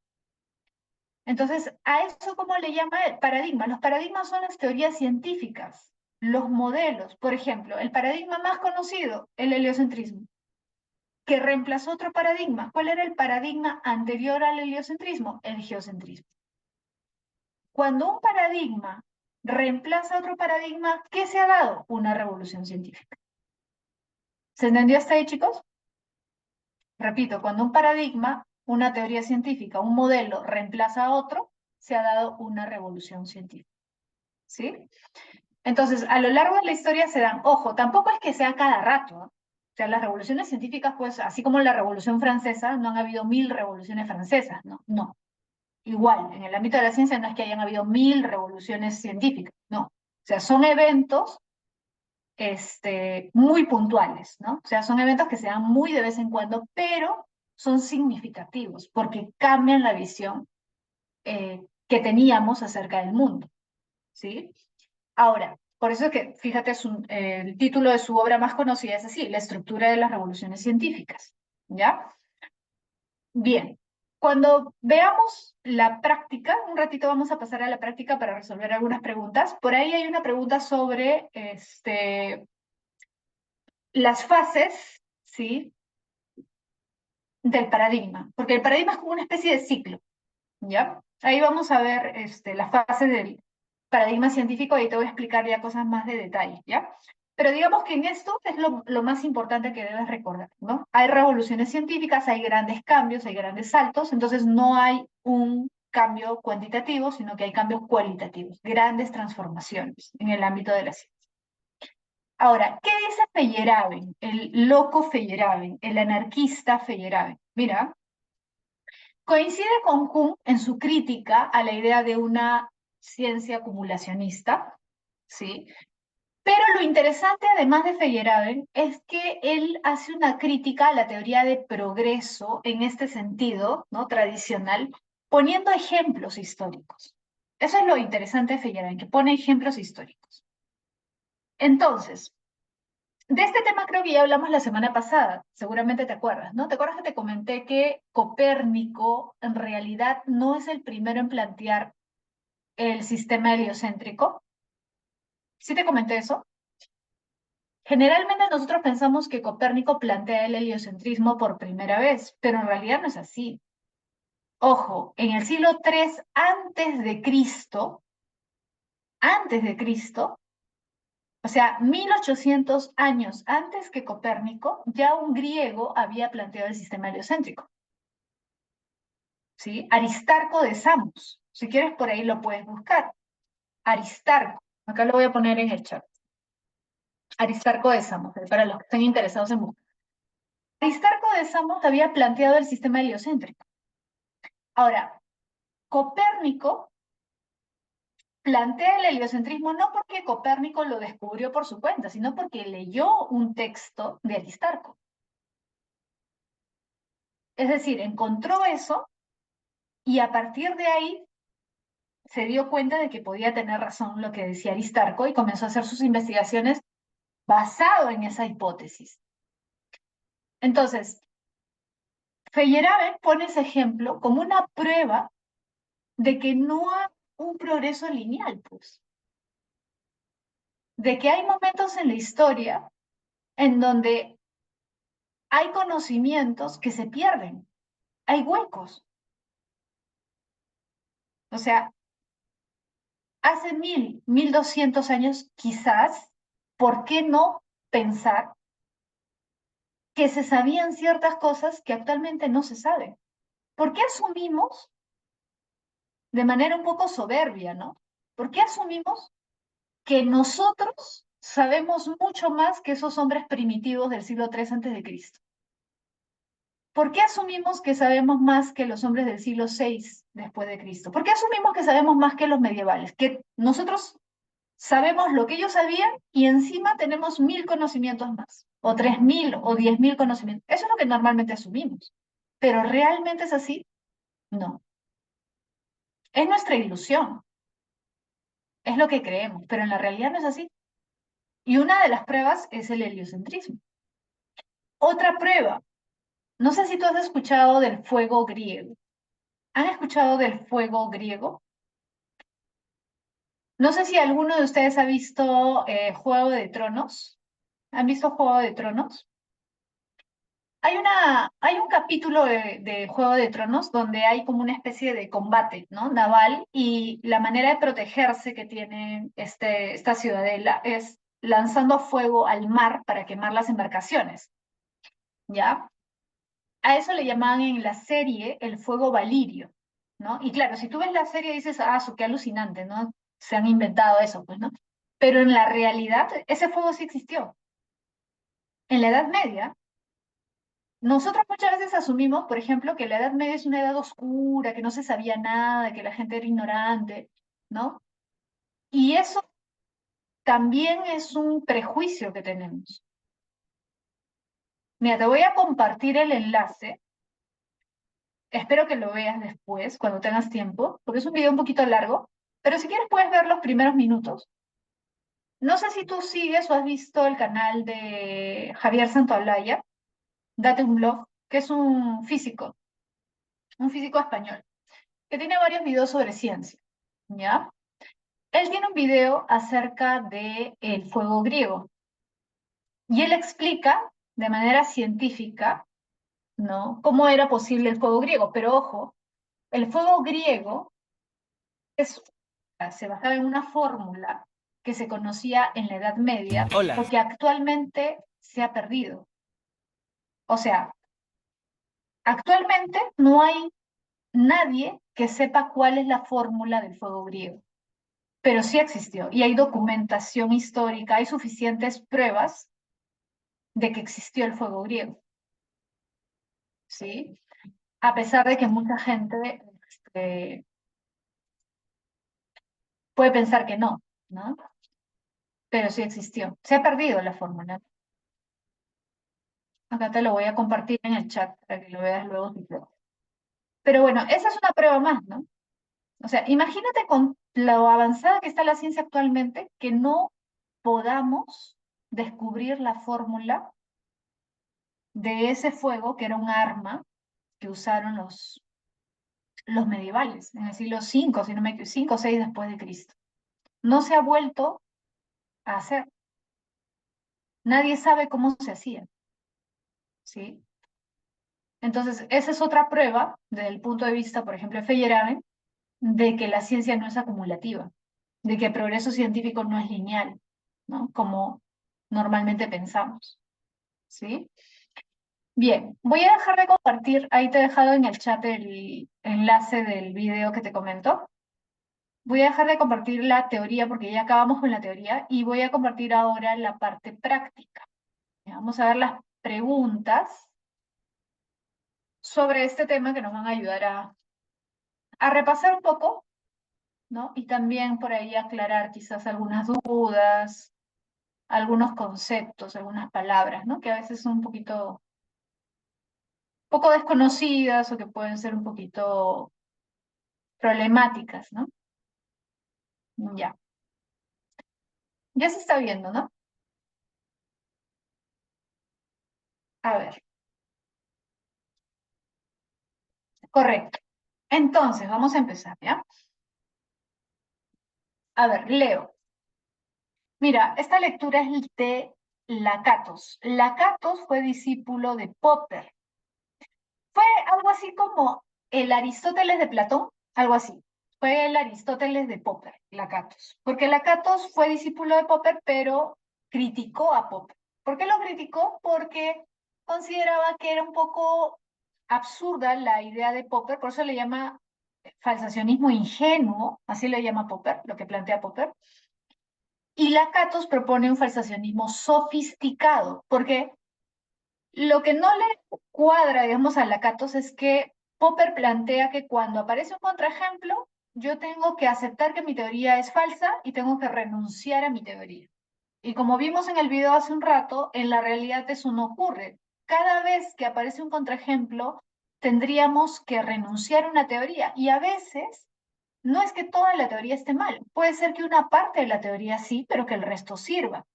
Speaker 1: Entonces, a eso, ¿cómo le llama el paradigma? Los paradigmas son las teorías científicas, los modelos. Por ejemplo, el paradigma más conocido, el heliocentrismo, que reemplazó otro paradigma. ¿Cuál era el paradigma anterior al heliocentrismo? El geocentrismo. Cuando un paradigma reemplaza otro paradigma, ¿qué se ha dado? Una revolución científica. ¿Se entendió hasta ahí, chicos? Repito, cuando un paradigma, una teoría científica, un modelo reemplaza a otro, se ha dado una revolución científica. ¿Sí? Entonces, a lo largo de la historia se dan, ojo, tampoco es que sea cada rato, ¿no? sea, las revoluciones científicas, pues, así como la Revolución Francesa, no han habido 1000 revoluciones francesas, ¿no? No. Igual, en el ámbito de la ciencia no es que hayan habido 1000 revoluciones científicas, no. O sea, son eventos muy puntuales, ¿no? O sea, son eventos que se dan muy de vez en cuando, pero son significativos porque cambian la visión que teníamos acerca del mundo, ¿sí? Ahora, por eso es que, fíjate, el título de su obra más conocida es así, La estructura de las revoluciones científicas, ¿ya? Bien, cuando veamos la práctica, un ratito vamos a pasar a la práctica para resolver algunas preguntas. Por ahí hay una pregunta sobre las fases, ¿sí? Del paradigma, porque el paradigma es como una especie de ciclo, ¿ya? Ahí vamos a ver las fases del paradigma científico y te voy a explicar ya cosas más de detalle, ¿ya? Pero digamos que en esto es lo más importante que debes recordar, ¿no? Hay revoluciones científicas, hay grandes cambios, hay grandes saltos, entonces no hay un cambio cuantitativo, sino que hay cambios cualitativos, grandes transformaciones en el ámbito de la ciencia. Ahora, ¿qué dice Feyerabend, el loco Feyerabend, el anarquista Feyerabend? Mira, coincide con Kuhn en su crítica a la idea de una ciencia acumulacionista, ¿sí? Pero lo interesante, además de Feyerabend, es que él hace una crítica a la teoría de progreso en este sentido, ¿no? Tradicional, poniendo ejemplos históricos. Eso es lo interesante de Feyerabend, que pone ejemplos históricos. Entonces, de este tema creo que ya hablamos la semana pasada, seguramente te acuerdas, ¿no? ¿Te acuerdas que te comenté que Copérnico en realidad no es el primero en plantear el sistema heliocéntrico? ¿Sí te comenté eso? Generalmente nosotros pensamos que Copérnico plantea el heliocentrismo por primera vez, pero en realidad no es así. Ojo, en el siglo III antes de Cristo, o sea, 1800 años antes que Copérnico, ya un griego había planteado el sistema heliocéntrico. ¿Sí? Aristarco de Samos. Si quieres, por ahí lo puedes buscar. Aristarco. Acá lo voy a poner en el chat. Aristarco de Samos, para los que estén interesados en buscar. Aristarco de Samos había planteado el sistema heliocéntrico. Ahora, Copérnico plantea el heliocentrismo no porque Copérnico lo descubrió por su cuenta, sino porque leyó un texto de Aristarco. Es decir, encontró eso y a partir de ahí se dio cuenta de que podía tener razón lo que decía Aristarco y comenzó a hacer sus investigaciones basado en esa hipótesis. Entonces, Feyerabend pone ese ejemplo como una prueba de que no hay un progreso lineal, pues. De que hay momentos en la historia en donde hay conocimientos que se pierden, hay huecos. O sea, hace 1200 años quizás, ¿por qué no pensar que se sabían ciertas cosas que actualmente no se saben? ¿Por qué asumimos de manera un poco soberbia, ¿no? ¿Por qué asumimos que nosotros sabemos mucho más que esos hombres primitivos del siglo III antes de Cristo? ¿Por qué asumimos que sabemos más que los hombres del siglo VI después de Cristo? ¿Por qué asumimos que sabemos más que los medievales? Que nosotros sabemos lo que ellos sabían y encima tenemos 1000 conocimientos más, o 3000 o 10.000 conocimientos. Eso es lo que normalmente asumimos. Pero ¿realmente es así? No. Es nuestra ilusión, es lo que creemos, pero en la realidad no es así. Y una de las pruebas es el heliocentrismo. Otra prueba, no sé si tú has escuchado del fuego griego. ¿Han escuchado del fuego griego? No sé si alguno de ustedes ha visto Juego de Tronos. ¿Han visto Juego de Tronos? Hay un capítulo de Juego de Tronos donde hay como una especie de combate, ¿no? Naval, y la manera de protegerse que tiene esta ciudadela es lanzando fuego al mar para quemar las embarcaciones, ¿ya? A eso le llamaban en la serie el fuego valirio, ¿no? Y claro, si tú ves la serie dices, ah, qué alucinante, ¿no? Se han inventado eso, pues, ¿no? Pero en la realidad ese fuego sí existió. En la Edad Media, nosotros muchas veces asumimos, por ejemplo, que la Edad Media es una edad oscura, que no se sabía nada, que la gente era ignorante, ¿no? Y eso también es un prejuicio que tenemos. Mira, te voy a compartir el enlace. Espero que lo veas después, cuando tengas tiempo, porque es un video un poquito largo, pero si quieres puedes ver los primeros minutos. No sé si tú sigues o has visto el canal de Javier Santaolalla, Date un Blog, que es un físico español, que tiene varios videos sobre ciencia, ¿ya? Él tiene un video acerca de el fuego griego y él explica de manera científica, ¿no? Cómo era posible el fuego griego, pero ojo, el fuego griego es, se basaba en una fórmula que se conocía en la Edad Media,
Speaker 2: Hola.
Speaker 1: pero que actualmente se ha perdido. O sea, actualmente no hay nadie que sepa cuál es la fórmula del fuego griego, pero sí existió y hay documentación histórica, hay suficientes pruebas de que existió el fuego griego, ¿sí? A pesar de que mucha gente puede pensar que no, ¿no? Pero sí existió. Se ha perdido la fórmula. Acá te lo voy a compartir en el chat para que lo veas luego si quieres. Pero bueno, esa es una prueba más, ¿no? O sea, imagínate con lo avanzada que está la ciencia actualmente, que no podamos descubrir la fórmula de ese fuego que era un arma que usaron los medievales en el siglo V, si no me equivoco, 5 o 6 después de Cristo. No se ha vuelto a hacer. Nadie sabe cómo se hacía, ¿sí? Entonces, esa es otra prueba, desde el punto de vista, por ejemplo, de Feyerabend, de que la ciencia no es acumulativa, de que el progreso científico no es lineal, ¿no? Como normalmente pensamos, ¿sí? Bien, voy a dejar de compartir, ahí te he dejado en el chat el enlace del video que te comento. Voy a dejar de compartir la teoría porque ya acabamos con la teoría y voy a compartir ahora la parte práctica. Vamos a ver las preguntas sobre este tema que nos van a ayudar a repasar un poco, ¿no? Y también por ahí aclarar quizás algunas dudas, algunos conceptos, algunas palabras, ¿no? Que a veces son un poco desconocidas o que pueden ser un poquito problemáticas, ¿no? Ya. Ya se está viendo, ¿no? A ver, correcto. Entonces, vamos a empezar, ¿ya? A ver, leo. Mira, esta lectura es de Lakatos. Lakatos fue discípulo de Popper. Fue algo así como el Aristóteles de Platón, algo así. Fue el Aristóteles de Popper, Lakatos. Porque Lakatos fue discípulo de Popper, pero criticó a Popper. ¿Por qué lo criticó? Porque consideraba que era un poco absurda la idea de Popper, por eso le llama falsacionismo ingenuo, así le llama Popper, lo que plantea Popper. Y Lakatos propone un falsacionismo sofisticado, porque lo que no le cuadra, digamos, a Lakatos es que Popper plantea que cuando aparece un contraejemplo, yo tengo que aceptar que mi teoría es falsa y tengo que renunciar a mi teoría. Y como vimos en el video hace un rato, en la realidad eso no ocurre. Cada vez que aparece un contraejemplo, tendríamos que renunciar a una teoría. Y a veces no es que toda la teoría esté mal. Puede ser que una parte de la teoría sí, pero que el resto sirva.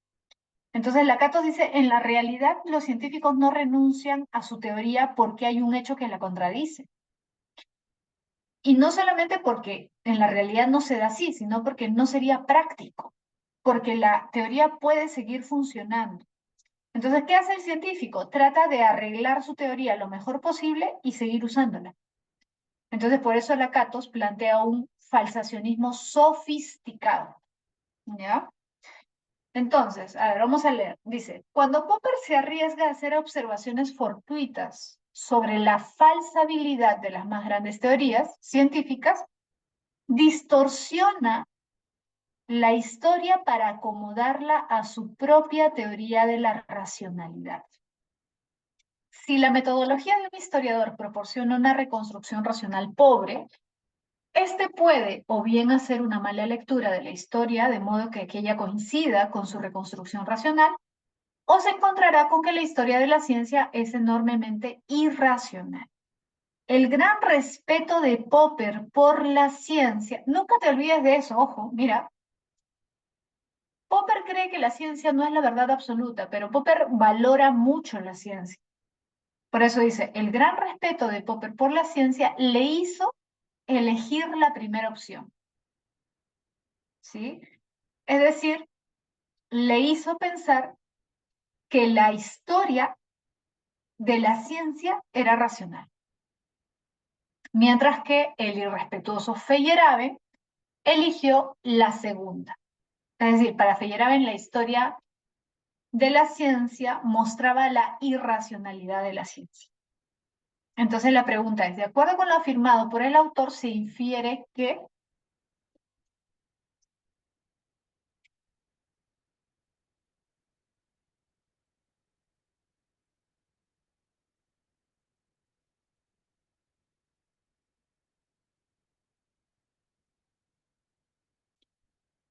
Speaker 1: Entonces, Lakatos dice, en la realidad los científicos no renuncian a su teoría porque hay un hecho que la contradice. Y no solamente porque en la realidad no se da así, sino porque no sería práctico, porque la teoría puede seguir funcionando. Entonces, ¿qué hace el científico? Trata de arreglar su teoría lo mejor posible y seguir usándola. Entonces, por eso Lakatos plantea un falsacionismo sofisticado. ¿Ya? Entonces, a ver, vamos a leer. Dice, cuando Popper se arriesga a hacer observaciones fortuitas sobre la falsabilidad de las más grandes teorías científicas, distorsiona la historia para acomodarla a su propia teoría de la racionalidad. Si la metodología de un historiador proporciona una reconstrucción racional pobre, este puede o bien hacer una mala lectura de la historia de modo que aquella coincida con su reconstrucción racional, o se encontrará con que la historia de la ciencia es enormemente irracional. El gran respeto de Popper por la ciencia, nunca te olvides de eso, ojo, mira, Popper cree que la ciencia no es la verdad absoluta, pero Popper valora mucho la ciencia. Por eso dice, el gran respeto de Popper por la ciencia le hizo elegir la primera opción, ¿sí? Es decir, le hizo pensar que la historia de la ciencia era racional, mientras que el irrespetuoso Feyerabend eligió la segunda. Es decir, para Feyerabend la historia de la ciencia mostraba la irracionalidad de la ciencia. Entonces la pregunta es, de acuerdo con lo afirmado por el autor, se infiere que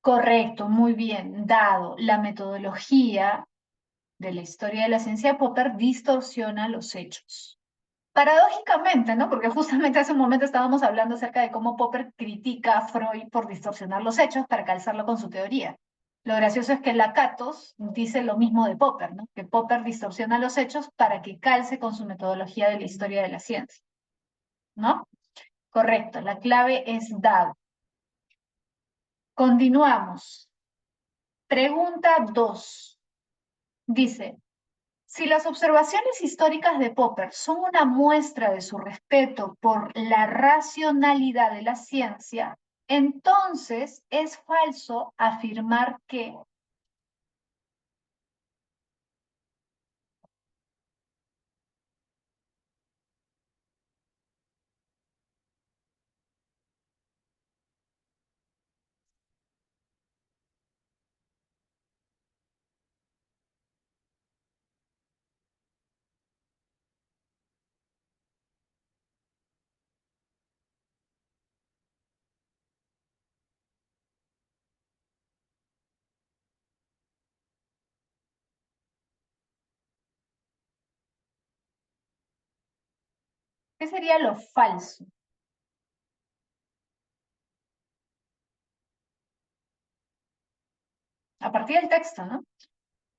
Speaker 1: correcto, muy bien, dado la metodología de la historia de la ciencia, Popper distorsiona los hechos. Paradójicamente, ¿no? Porque justamente hace un momento estábamos hablando acerca de cómo Popper critica a Freud por distorsionar los hechos para calzarlo con su teoría. Lo gracioso es que Lakatos dice lo mismo de Popper, ¿no? Que Popper distorsiona los hechos para que calce con su metodología de la historia de la ciencia, ¿no? Correcto, la clave es dado. Continuamos. Pregunta 2. Dice, si las observaciones históricas de Popper son una muestra de su respeto por la racionalidad de la ciencia, entonces es falso afirmar que ¿qué sería lo falso? A partir del texto, ¿no?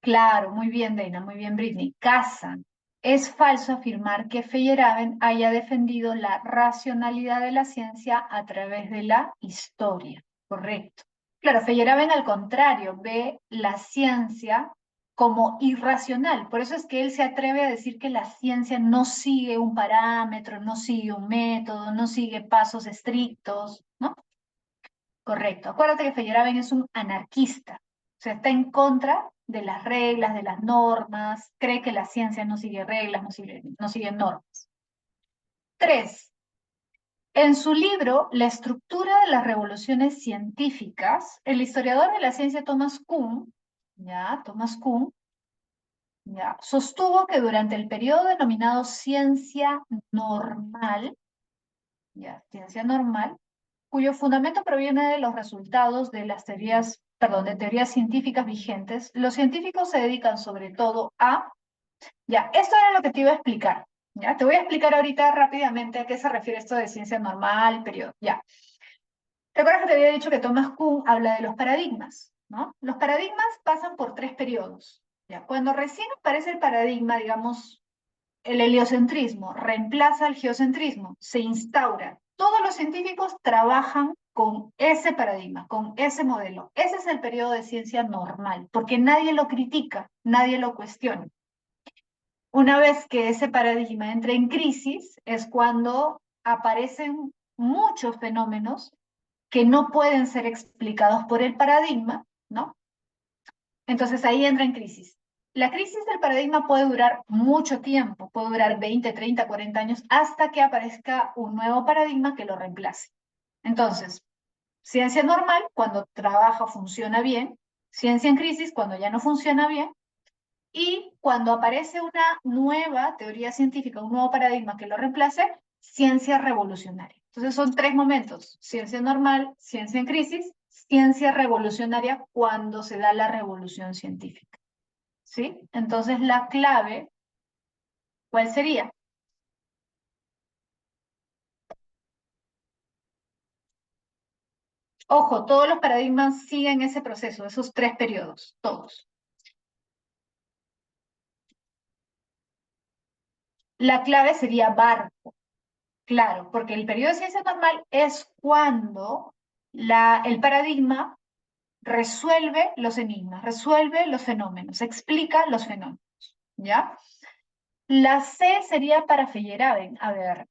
Speaker 1: Claro, muy bien, Dana, muy bien, Britney. Kazan. Es falso afirmar que Feyerabend haya defendido la racionalidad de la ciencia a través de la historia. Correcto. Claro, Feyerabend al contrario ve la ciencia como irracional. Por eso es que él se atreve a decir que la ciencia no sigue un parámetro, no sigue un método, no sigue pasos estrictos, ¿no? Correcto. Acuérdate que Feyerabend es un anarquista. O sea, está en contra de las reglas, de las normas, cree que la ciencia no sigue reglas, no sigue normas. 3. En su libro La estructura de las revoluciones científicas, el historiador de la ciencia Thomas Kuhn, sostuvo que durante el periodo denominado ciencia normal, cuyo fundamento proviene de los resultados de las teorías, perdón, de teorías científicas vigentes, los científicos se dedican sobre todo esto era lo que te iba a explicar, ya, te voy a explicar ahorita rápidamente a qué se refiere esto de ciencia normal, periodo, ya. ¿Te acuerdas que te había dicho que Thomas Kuhn habla de los paradigmas, ¿no? Los paradigmas pasan por 3 periodos, ya. Cuando recién aparece el paradigma, digamos, el heliocentrismo reemplaza al geocentrismo, se instaura. Todos los científicos trabajan con ese paradigma, con ese modelo. Ese es el periodo de ciencia normal, porque nadie lo critica, nadie lo cuestiona. Una vez que ese paradigma entra en crisis, es cuando aparecen muchos fenómenos que no pueden ser explicados por el paradigma, ¿no? Entonces ahí entra en crisis. La crisis del paradigma puede durar mucho tiempo, puede durar 20, 30, 40 años, hasta que aparezca un nuevo paradigma que lo reemplace. Entonces, Ciencia normal, cuando trabaja, funciona bien. Ciencia en crisis, cuando ya no funciona bien. Y cuando aparece una nueva teoría científica, un nuevo paradigma que lo reemplace, ciencia revolucionaria. Entonces son tres momentos: ciencia normal, ciencia en crisis, ciencia revolucionaria cuando se da la revolución científica. ¿Sí? Entonces la clave, ¿cuál sería? Ojo, todos los paradigmas siguen ese proceso, esos tres periodos, todos. La clave sería barco, claro, porque el periodo de ciencia normal es cuando el paradigma resuelve los enigmas, resuelve los fenómenos, explica los fenómenos, ¿ya? La C sería para Feyerabend. A ver,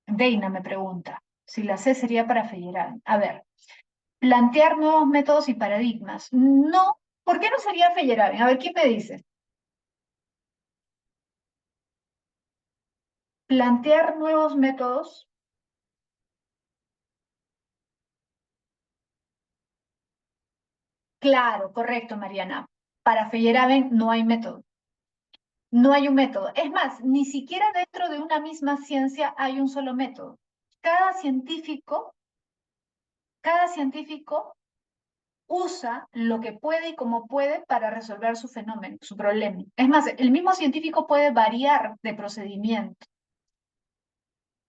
Speaker 1: Deina me pregunta si la C sería para Feyerabend. A ver, plantear nuevos métodos y paradigmas. No, ¿por qué no sería Feyerabend? A ver, ¿quién me dice? Plantear nuevos métodos. Claro, correcto, Mariana. Para Feyerabend no hay método. No hay un método. Es más, ni siquiera dentro de una misma ciencia hay un solo método. Cada científico, cada científico usa lo que puede y como puede para resolver su fenómeno, su problema. Es más, el mismo científico puede variar de procedimiento.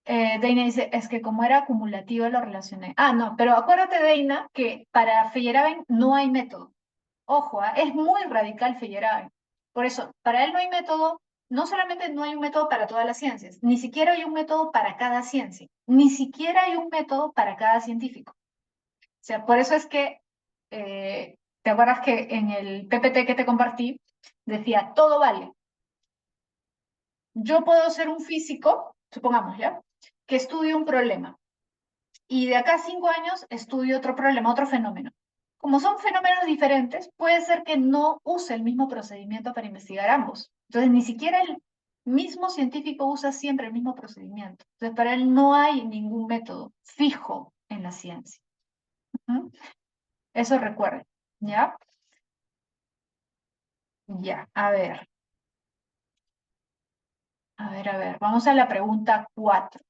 Speaker 1: Deina dice, es que como era acumulativo lo relacioné. Ah, no, pero acuérdate, Deina, que para Feyerabend no hay método. Ojo, es muy radical Feyerabend. Por eso, para él no hay método, no solamente no hay un método para todas las ciencias, ni siquiera hay un método para cada ciencia, ni siquiera hay un método para cada científico. O sea, por eso es que, ¿te acuerdas que en el PPT que te compartí decía, todo vale? Yo puedo ser un físico, supongamos ya, que estudie un problema y de acá a 5 años estudio otro problema, otro fenómeno. Como son fenómenos diferentes, puede ser que no use el mismo procedimiento para investigar ambos. Entonces, ni siquiera el mismo científico usa siempre el mismo procedimiento. Entonces, para él no hay ningún método fijo en la ciencia. ¿Mm? Eso recuerden, ¿ya? Ya, a ver, vamos a la pregunta 4.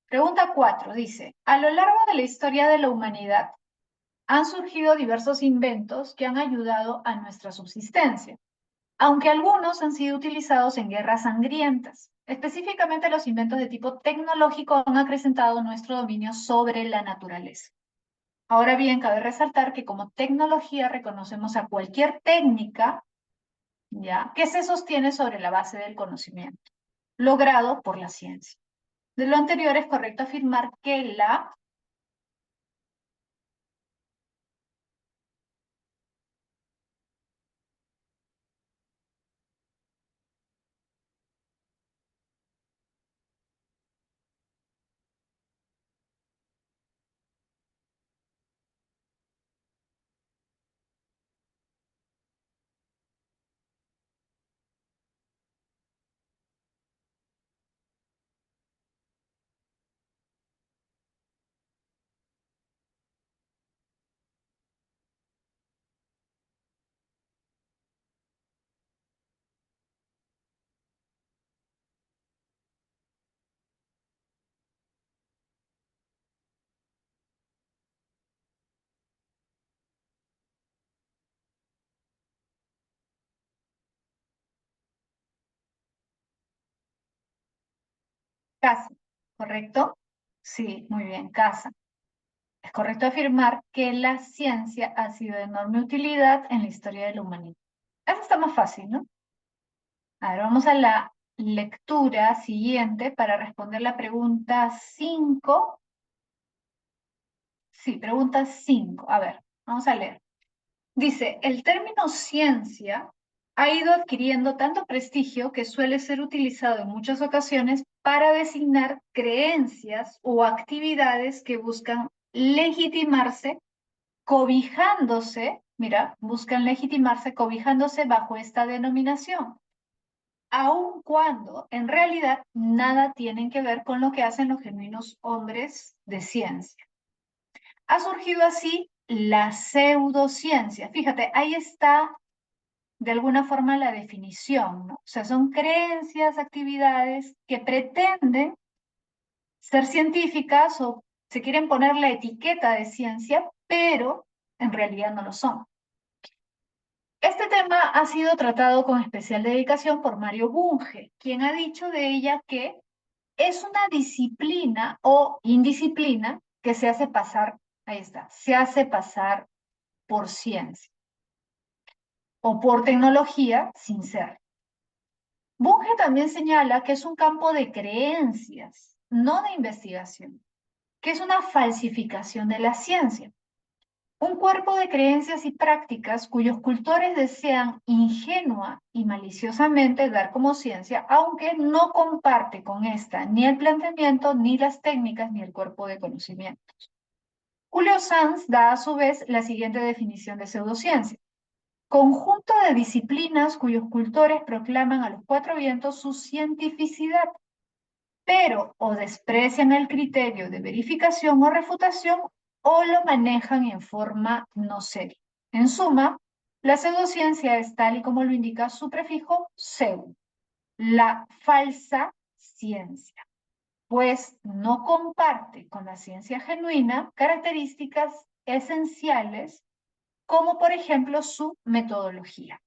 Speaker 1: Pregunta 4 dice, a lo largo de la historia de la humanidad han surgido diversos inventos que han ayudado a nuestra subsistencia, aunque algunos han sido utilizados en guerras sangrientas. Específicamente los inventos de tipo tecnológico han acrecentado nuestro dominio sobre la naturaleza. Ahora bien, cabe resaltar que como tecnología reconocemos a cualquier técnica, ¿ya?, que se sostiene sobre la base del conocimiento, logrado por la ciencia. De lo anterior es correcto afirmar que la casa, ¿correcto? Sí, muy bien, casa. Es correcto afirmar que la ciencia ha sido de enorme utilidad en la historia de la humanidad. Eso está más fácil, ¿no? A ver, vamos a la lectura siguiente para responder la pregunta 5. Sí, pregunta 5. A ver, vamos a leer. Dice, el término ciencia ha ido adquiriendo tanto prestigio que suele ser utilizado en muchas ocasiones para designar creencias o actividades que buscan legitimarse cobijándose, mira, buscan legitimarse cobijándose bajo esta denominación. aun cuando en realidad nada tienen que ver con lo que hacen los genuinos hombres de ciencia. Ha surgido así la pseudociencia. Fíjate, ahí está de alguna forma la definición, ¿no? O sea, son creencias, actividades que pretenden ser científicas o se quieren poner la etiqueta de ciencia, pero en realidad no lo son. Este tema ha sido tratado con especial dedicación por Mario Bunge, quien ha dicho de ella que es una disciplina o indisciplina que se hace pasar, ahí está, se hace pasar por ciencia o por tecnología sin ser. Bunge también señala que es un campo de creencias, no de investigación, que es una falsificación de la ciencia. Un cuerpo de creencias y prácticas cuyos cultores desean ingenua y maliciosamente dar como ciencia, aunque no comparte con esta ni el planteamiento, ni las técnicas, ni el cuerpo de conocimientos. Julio Sanz da a su vez la siguiente definición de pseudociencia: conjunto de disciplinas cuyos cultores proclaman a los cuatro vientos su cientificidad, pero o desprecian el criterio de verificación o refutación o lo manejan en forma no seria. En suma, la pseudociencia es tal y como lo indica su prefijo pseudo, la falsa ciencia, pues no comparte con la ciencia genuina características esenciales como por ejemplo su metodología.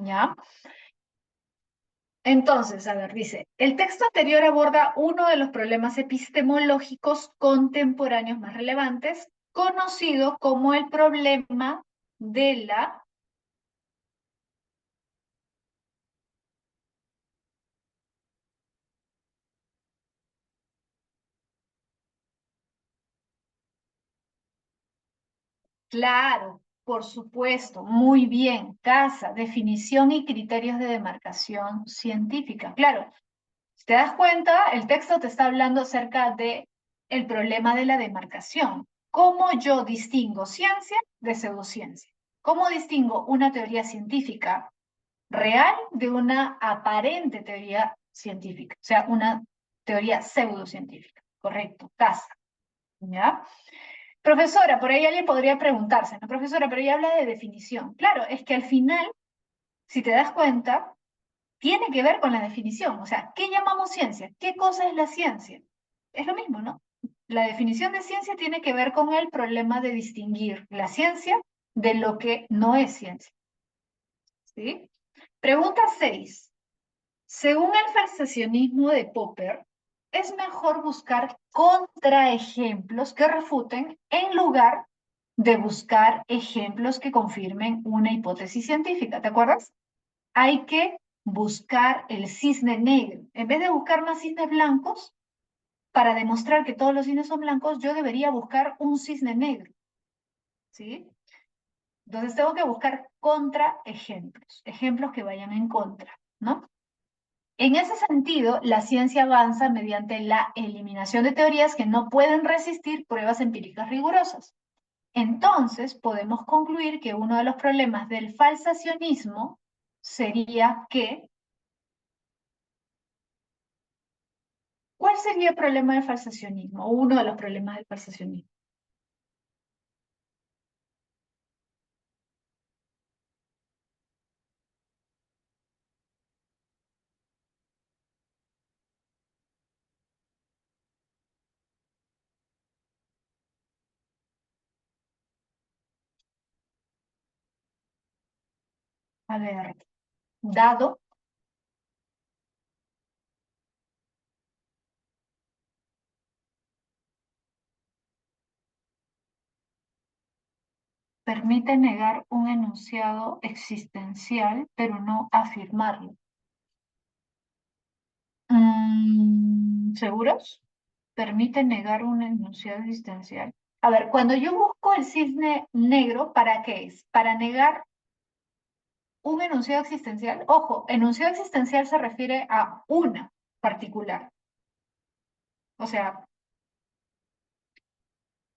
Speaker 1: ¿Ya? Entonces, a ver, dice, el texto anterior aborda uno de los problemas epistemológicos contemporáneos más relevantes, conocido como el problema de la... Claro, por supuesto, muy bien, casa, definición y criterios de demarcación científica. Claro, si te das cuenta, el texto te está hablando acerca de el problema de la demarcación. ¿Cómo yo distingo ciencia de pseudociencia? ¿Cómo distingo una teoría científica real de una aparente teoría científica? O sea, una teoría pseudocientífica. Correcto, casa. ¿Ya? Profesora, por ahí alguien podría preguntarse, ¿no? Profesora, pero ella habla de definición. Claro, es que al final, si te das cuenta, tiene que ver con la definición. O sea, ¿qué llamamos ciencia? ¿Qué cosa es la ciencia? Es lo mismo, ¿no? La definición de ciencia tiene que ver con el problema de distinguir la ciencia de lo que no es ciencia. ¿Sí? Pregunta 6. Según el falsacionismo de Popper, es mejor buscar contraejemplos que refuten en lugar de buscar ejemplos que confirmen una hipótesis científica. ¿Te acuerdas? Hay que buscar el cisne negro. En vez de buscar más cisnes blancos, para demostrar que todos los cisnes son blancos, yo debería buscar un cisne negro. ¿Sí? Entonces tengo que buscar contraejemplos, ejemplos que vayan en contra, ¿no? En ese sentido, la ciencia avanza mediante la eliminación de teorías que no pueden resistir pruebas empíricas rigurosas. Entonces, podemos concluir que uno de los problemas del falsacionismo sería que, ¿cuál sería el problema del falsacionismo? O uno de los problemas del falsacionismo. A ver, dado, permite negar un enunciado existencial, pero no afirmarlo. ¿Seguros? Permite negar un enunciado existencial. A ver, cuando yo busco el cisne negro, ¿para qué es? Para negar un enunciado existencial. Ojo, enunciado existencial se refiere a una particular. O sea,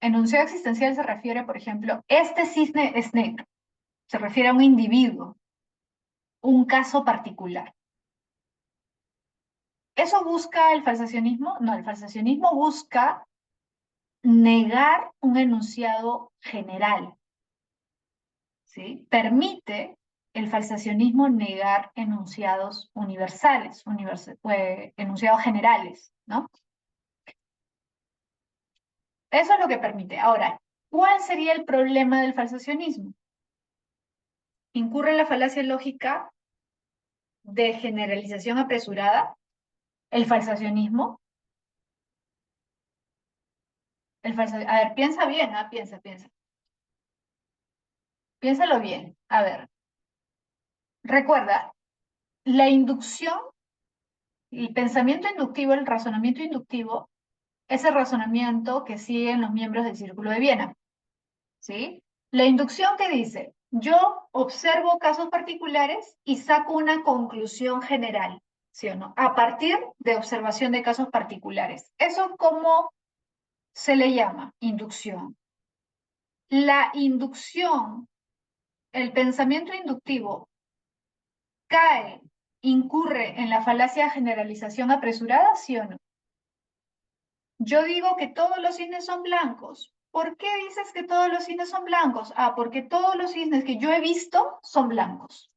Speaker 1: enunciado existencial se refiere, por ejemplo, este cisne es negro. Se refiere a un individuo. un caso particular. ¿Eso busca el falsacionismo? No, el falsacionismo busca negar un enunciado general, ¿sí? Permite el falsacionismo negar enunciados universales, enunciados generales, ¿no? Eso es lo que permite. Ahora, ¿cuál sería el problema del falsacionismo? Incurre en la falacia lógica de generalización apresurada, el falsacionismo. A ver, piensa bien, piensa. Piénsalo bien. A ver, recuerda, la inducción, el pensamiento inductivo, el razonamiento inductivo, es el razonamiento que siguen los miembros del Círculo de Viena, ¿sí? La inducción que dice, yo observo casos particulares y saco una conclusión general, ¿sí o no? A partir de observación de casos particulares. ¿Eso cómo se le llama? Inducción. La inducción, el pensamiento inductivo, incurre en la falacia de generalización apresurada, ¿sí o no? Yo digo que todos los cisnes son blancos. ¿Por qué dices que todos los cisnes son blancos? Ah, porque todos los cisnes que yo he visto son blancos.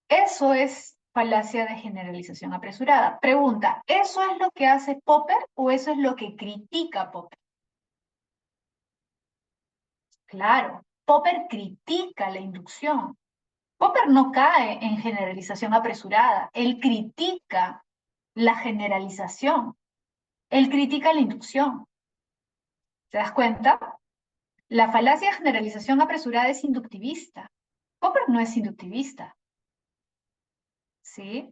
Speaker 1: Eso es falacia de generalización apresurada. Pregunta, ¿eso es lo que hace Popper o eso es lo que critica Popper? Claro, Popper critica la inducción. Popper no cae en generalización apresurada, él critica la generalización, él critica la inducción. ¿Te das cuenta? La falacia de generalización apresurada es inductivista. Popper no es inductivista, ¿sí?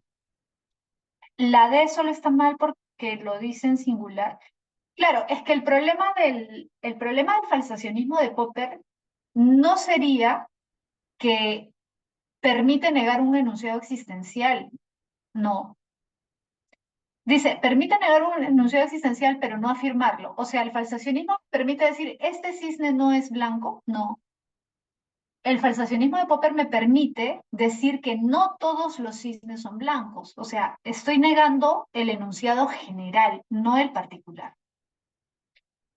Speaker 1: La D solo está mal porque lo dice en singular. Claro, es que el problema del falsacionismo de Popper no sería que permite negar un enunciado existencial, no. Dice, permite negar un enunciado existencial, pero no afirmarlo. O sea, el falsacionismo permite decir, este cisne no es blanco, no. El falsacionismo de Popper me permite decir que no todos los cisnes son blancos. O sea, estoy negando el enunciado general, no el particular.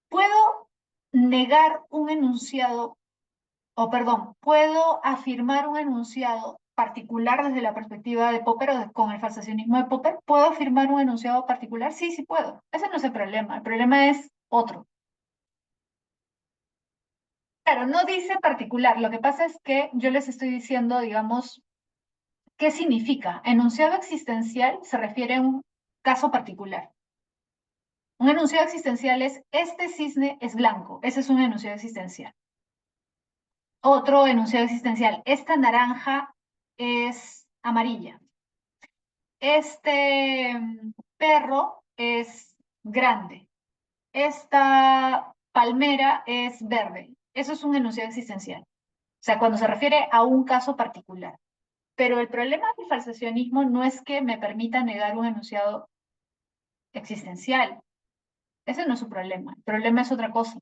Speaker 1: Puedo negar un enunciado, o perdón, puedo afirmar un enunciado particular desde la perspectiva de Popper o con el falsacionismo de Popper. ¿Puedo afirmar un enunciado particular? Sí, sí puedo. Ese no es el problema. El problema es otro. Claro, no dice particular. Lo que pasa es que yo les estoy diciendo, digamos, ¿qué significa? Enunciado existencial se refiere a un caso particular. Un enunciado existencial es, este cisne es blanco. Ese es un enunciado existencial. Otro enunciado existencial, esta naranja es amarilla. Este perro es grande. Esta palmera es verde. Eso es un enunciado existencial. O sea, cuando se refiere a un caso particular. Pero el problema del falsacionismo no es que me permita negar un enunciado existencial. Ese no es su problema. El problema es otra cosa.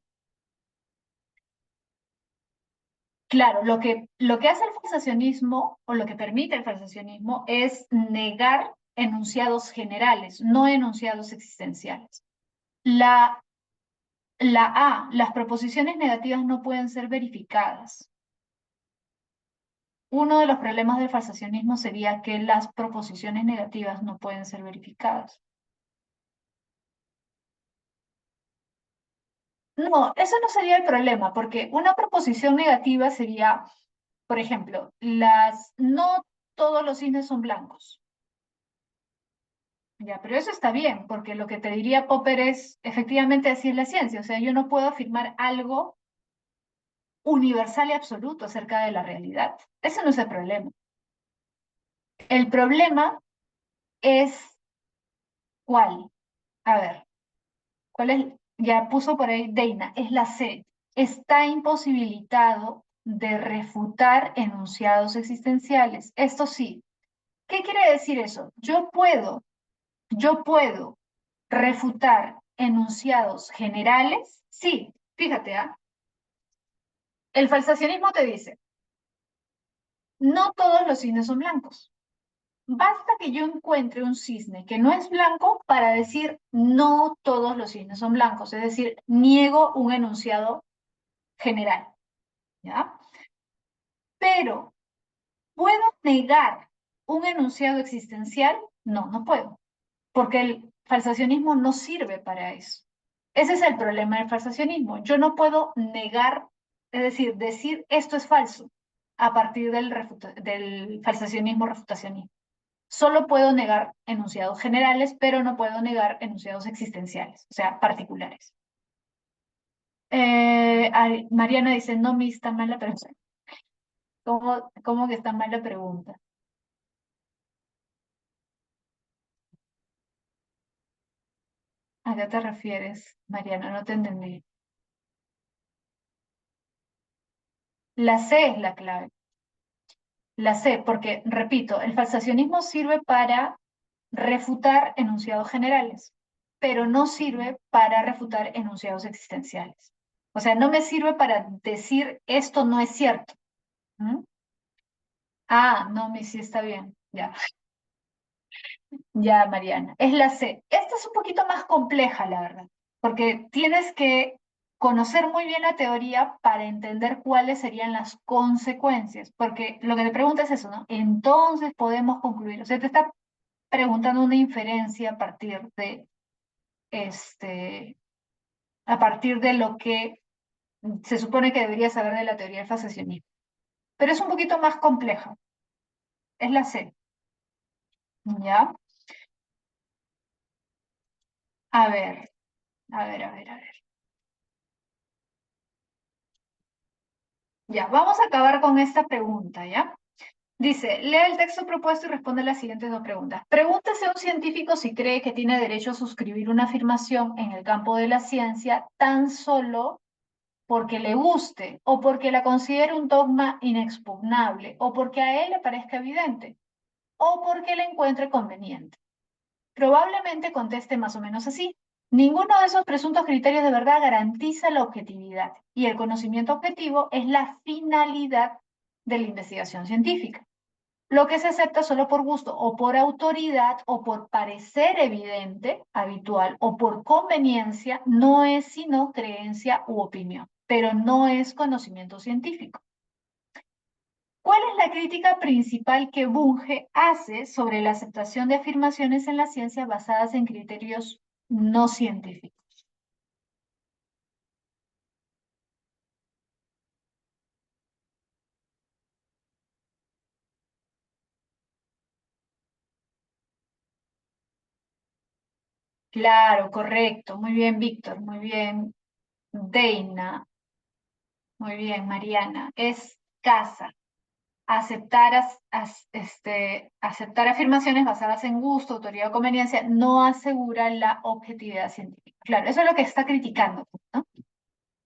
Speaker 1: Claro, lo que hace el falsacionismo o lo que permite el falsacionismo es negar enunciados generales, no enunciados existenciales. La, las proposiciones negativas no pueden ser verificadas. Uno de los problemas del falsacionismo sería que las proposiciones negativas no pueden ser verificadas. No, eso no sería el problema, porque una proposición negativa sería, por ejemplo, no todos los cisnes son blancos. Ya, pero eso está bien, porque lo que te diría Popper es, efectivamente así es la ciencia, o sea, yo no puedo afirmar algo universal y absoluto acerca de la realidad. Ese no es el problema. El problema es, ¿cuál? A ver, ¿cuál es? Ya puso por ahí Deina, es la C. Está imposibilitado de refutar enunciados existenciales. Esto sí. ¿Qué quiere decir eso? Yo puedo refutar enunciados generales. Sí, fíjate, ¿ah? El falsacionismo te dice, no todos los cisnes son blancos. Basta que yo encuentre un cisne que no es blanco para decir no todos los cisnes son blancos, es decir, niego un enunciado general, ¿ya? Pero, ¿puedo negar un enunciado existencial? No, no puedo, porque el falsacionismo no sirve para eso. Ese es el problema del falsacionismo. Yo no puedo negar, es decir esto es falso a partir del falsacionismo refutacionismo. Solo puedo negar enunciados generales, pero no puedo negar enunciados existenciales, o sea, particulares. Mariana dice, no, me está mal la pregunta. ¿Cómo que está mal la pregunta? ¿A qué te refieres, Mariana? No te entendí. La C es la clave. La C, porque, repito, el falsacionismo sirve para refutar enunciados generales, pero no sirve para refutar enunciados existenciales. O sea, no me sirve para decir esto no es cierto. ¿Mm? Ah, no, mi sí está bien. Ya, ya, Mariana. Es la C. Esta es un poquito más compleja, la verdad, porque tienes que conocer muy bien la teoría para entender cuáles serían las consecuencias, porque lo que te pregunta es eso, ¿no? Entonces podemos concluir. O sea, te está preguntando una inferencia este, a partir de lo que se supone que deberías saber de la teoría del fascistonismo. Pero es un poquito más compleja. Es la C. ¿Ya? A ver, a ver. Ya, vamos a acabar con esta pregunta, ¿ya? Dice, lee el texto propuesto y responde las siguientes dos preguntas. Pregúntese a un científico si cree que tiene derecho a suscribir una afirmación en el campo de la ciencia tan solo porque le guste, o porque la considere un dogma inexpugnable, o porque a él le parezca evidente, o porque le encuentre conveniente. Probablemente conteste más o menos así. Ninguno de esos presuntos criterios de verdad garantiza la objetividad, y el conocimiento objetivo es la finalidad de la investigación científica. Lo que se acepta solo por gusto o por autoridad o por parecer evidente, habitual o por conveniencia no es sino creencia u opinión, pero no es conocimiento científico. ¿Cuál es la crítica principal que Bunge hace sobre la aceptación de afirmaciones en la ciencia basadas en criterios no científicos? Claro, correcto. Muy bien, Víctor. Muy bien, Deina. Muy bien, Mariana. Es casa. Aceptar afirmaciones basadas en gusto, autoridad o conveniencia no asegura la objetividad científica. Claro, eso es lo que está criticando, ¿no?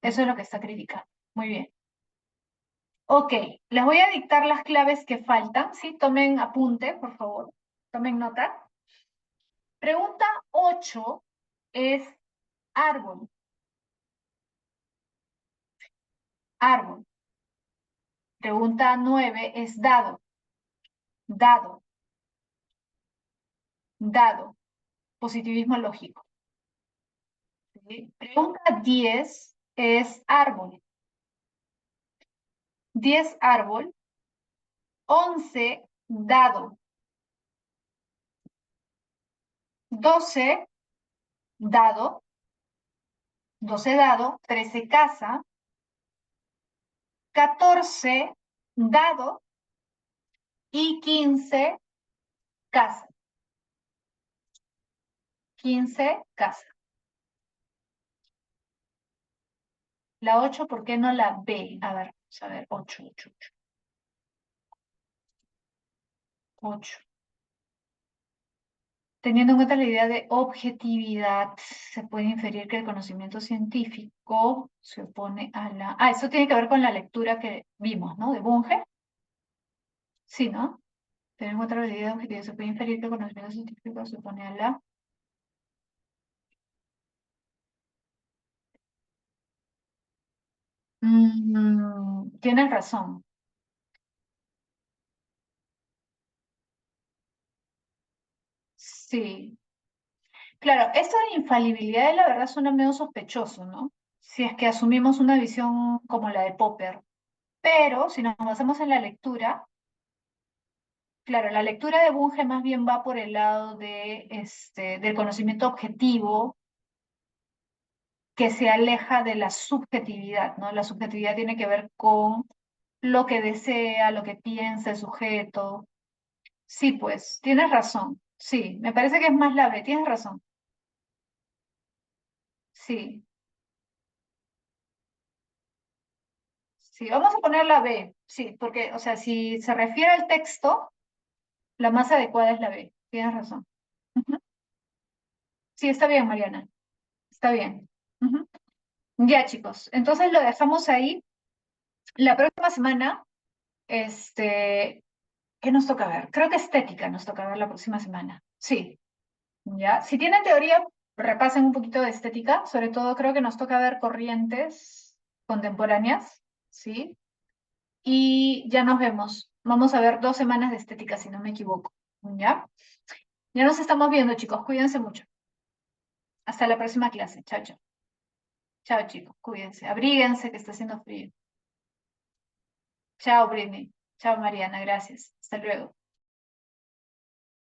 Speaker 1: Eso es lo que está criticando. Muy bien. Ok, les voy a dictar las claves que faltan. Sí, tomen apunte, por favor. Tomen nota. Pregunta 8 es árbol. Árbol. Pregunta 9 es dado. Dado. Dado. Positivismo lógico. ¿Sí? Pregunta 10 es árbol. 10 árbol. 11 dado. 12 dado. 12 dado. 13 casa. 14 dado. Y 15 casa. 15 casa. La 8, ¿por qué no la B? A ver, vamos a ver, 8, 8, 8. 8. Teniendo en cuenta la idea de objetividad, se puede inferir que el conocimiento científico se opone a la... Ah, eso tiene que ver con la lectura que vimos, ¿no? De Bunge. Sí, ¿no? Teniendo en cuenta la idea de objetividad, se puede inferir que el conocimiento científico se opone a la... Tienes razón. Sí. Claro, esto de infalibilidad, la verdad, suena medio sospechoso, ¿no? Si es que asumimos una visión como la de Popper. Pero si nos basamos en la lectura, claro, la lectura de Bunge más bien va por el lado del conocimiento objetivo que se aleja de la subjetividad, ¿no? La subjetividad tiene que ver con lo que desea, lo que piensa el sujeto. Sí, pues, tienes razón. Sí, me parece que es más la B, tienes razón. Sí, sí, vamos a poner la B, sí, porque, o sea, si se refiere al texto, la más adecuada es la B, tienes razón. Ujú. Sí, está bien, Mariana, está bien. Ujú. Ya, chicos, entonces lo dejamos ahí. La próxima semana, este, ¿qué nos toca ver? Creo que estética nos toca ver la próxima semana. Sí, ya. Si tienen teoría, repasen un poquito de estética. Sobre todo creo que nos toca ver corrientes contemporáneas, ¿sí? Y ya nos vemos. Vamos a ver 2 semanas de estética, si no me equivoco. ¿Ya? Ya nos estamos viendo, chicos. Cuídense mucho. Hasta la próxima clase. Chao, chao. Chao, chicos. Cuídense. Abríguense que está haciendo frío. Chao, Britney. Chao, Mariana. Gracias. Hasta luego.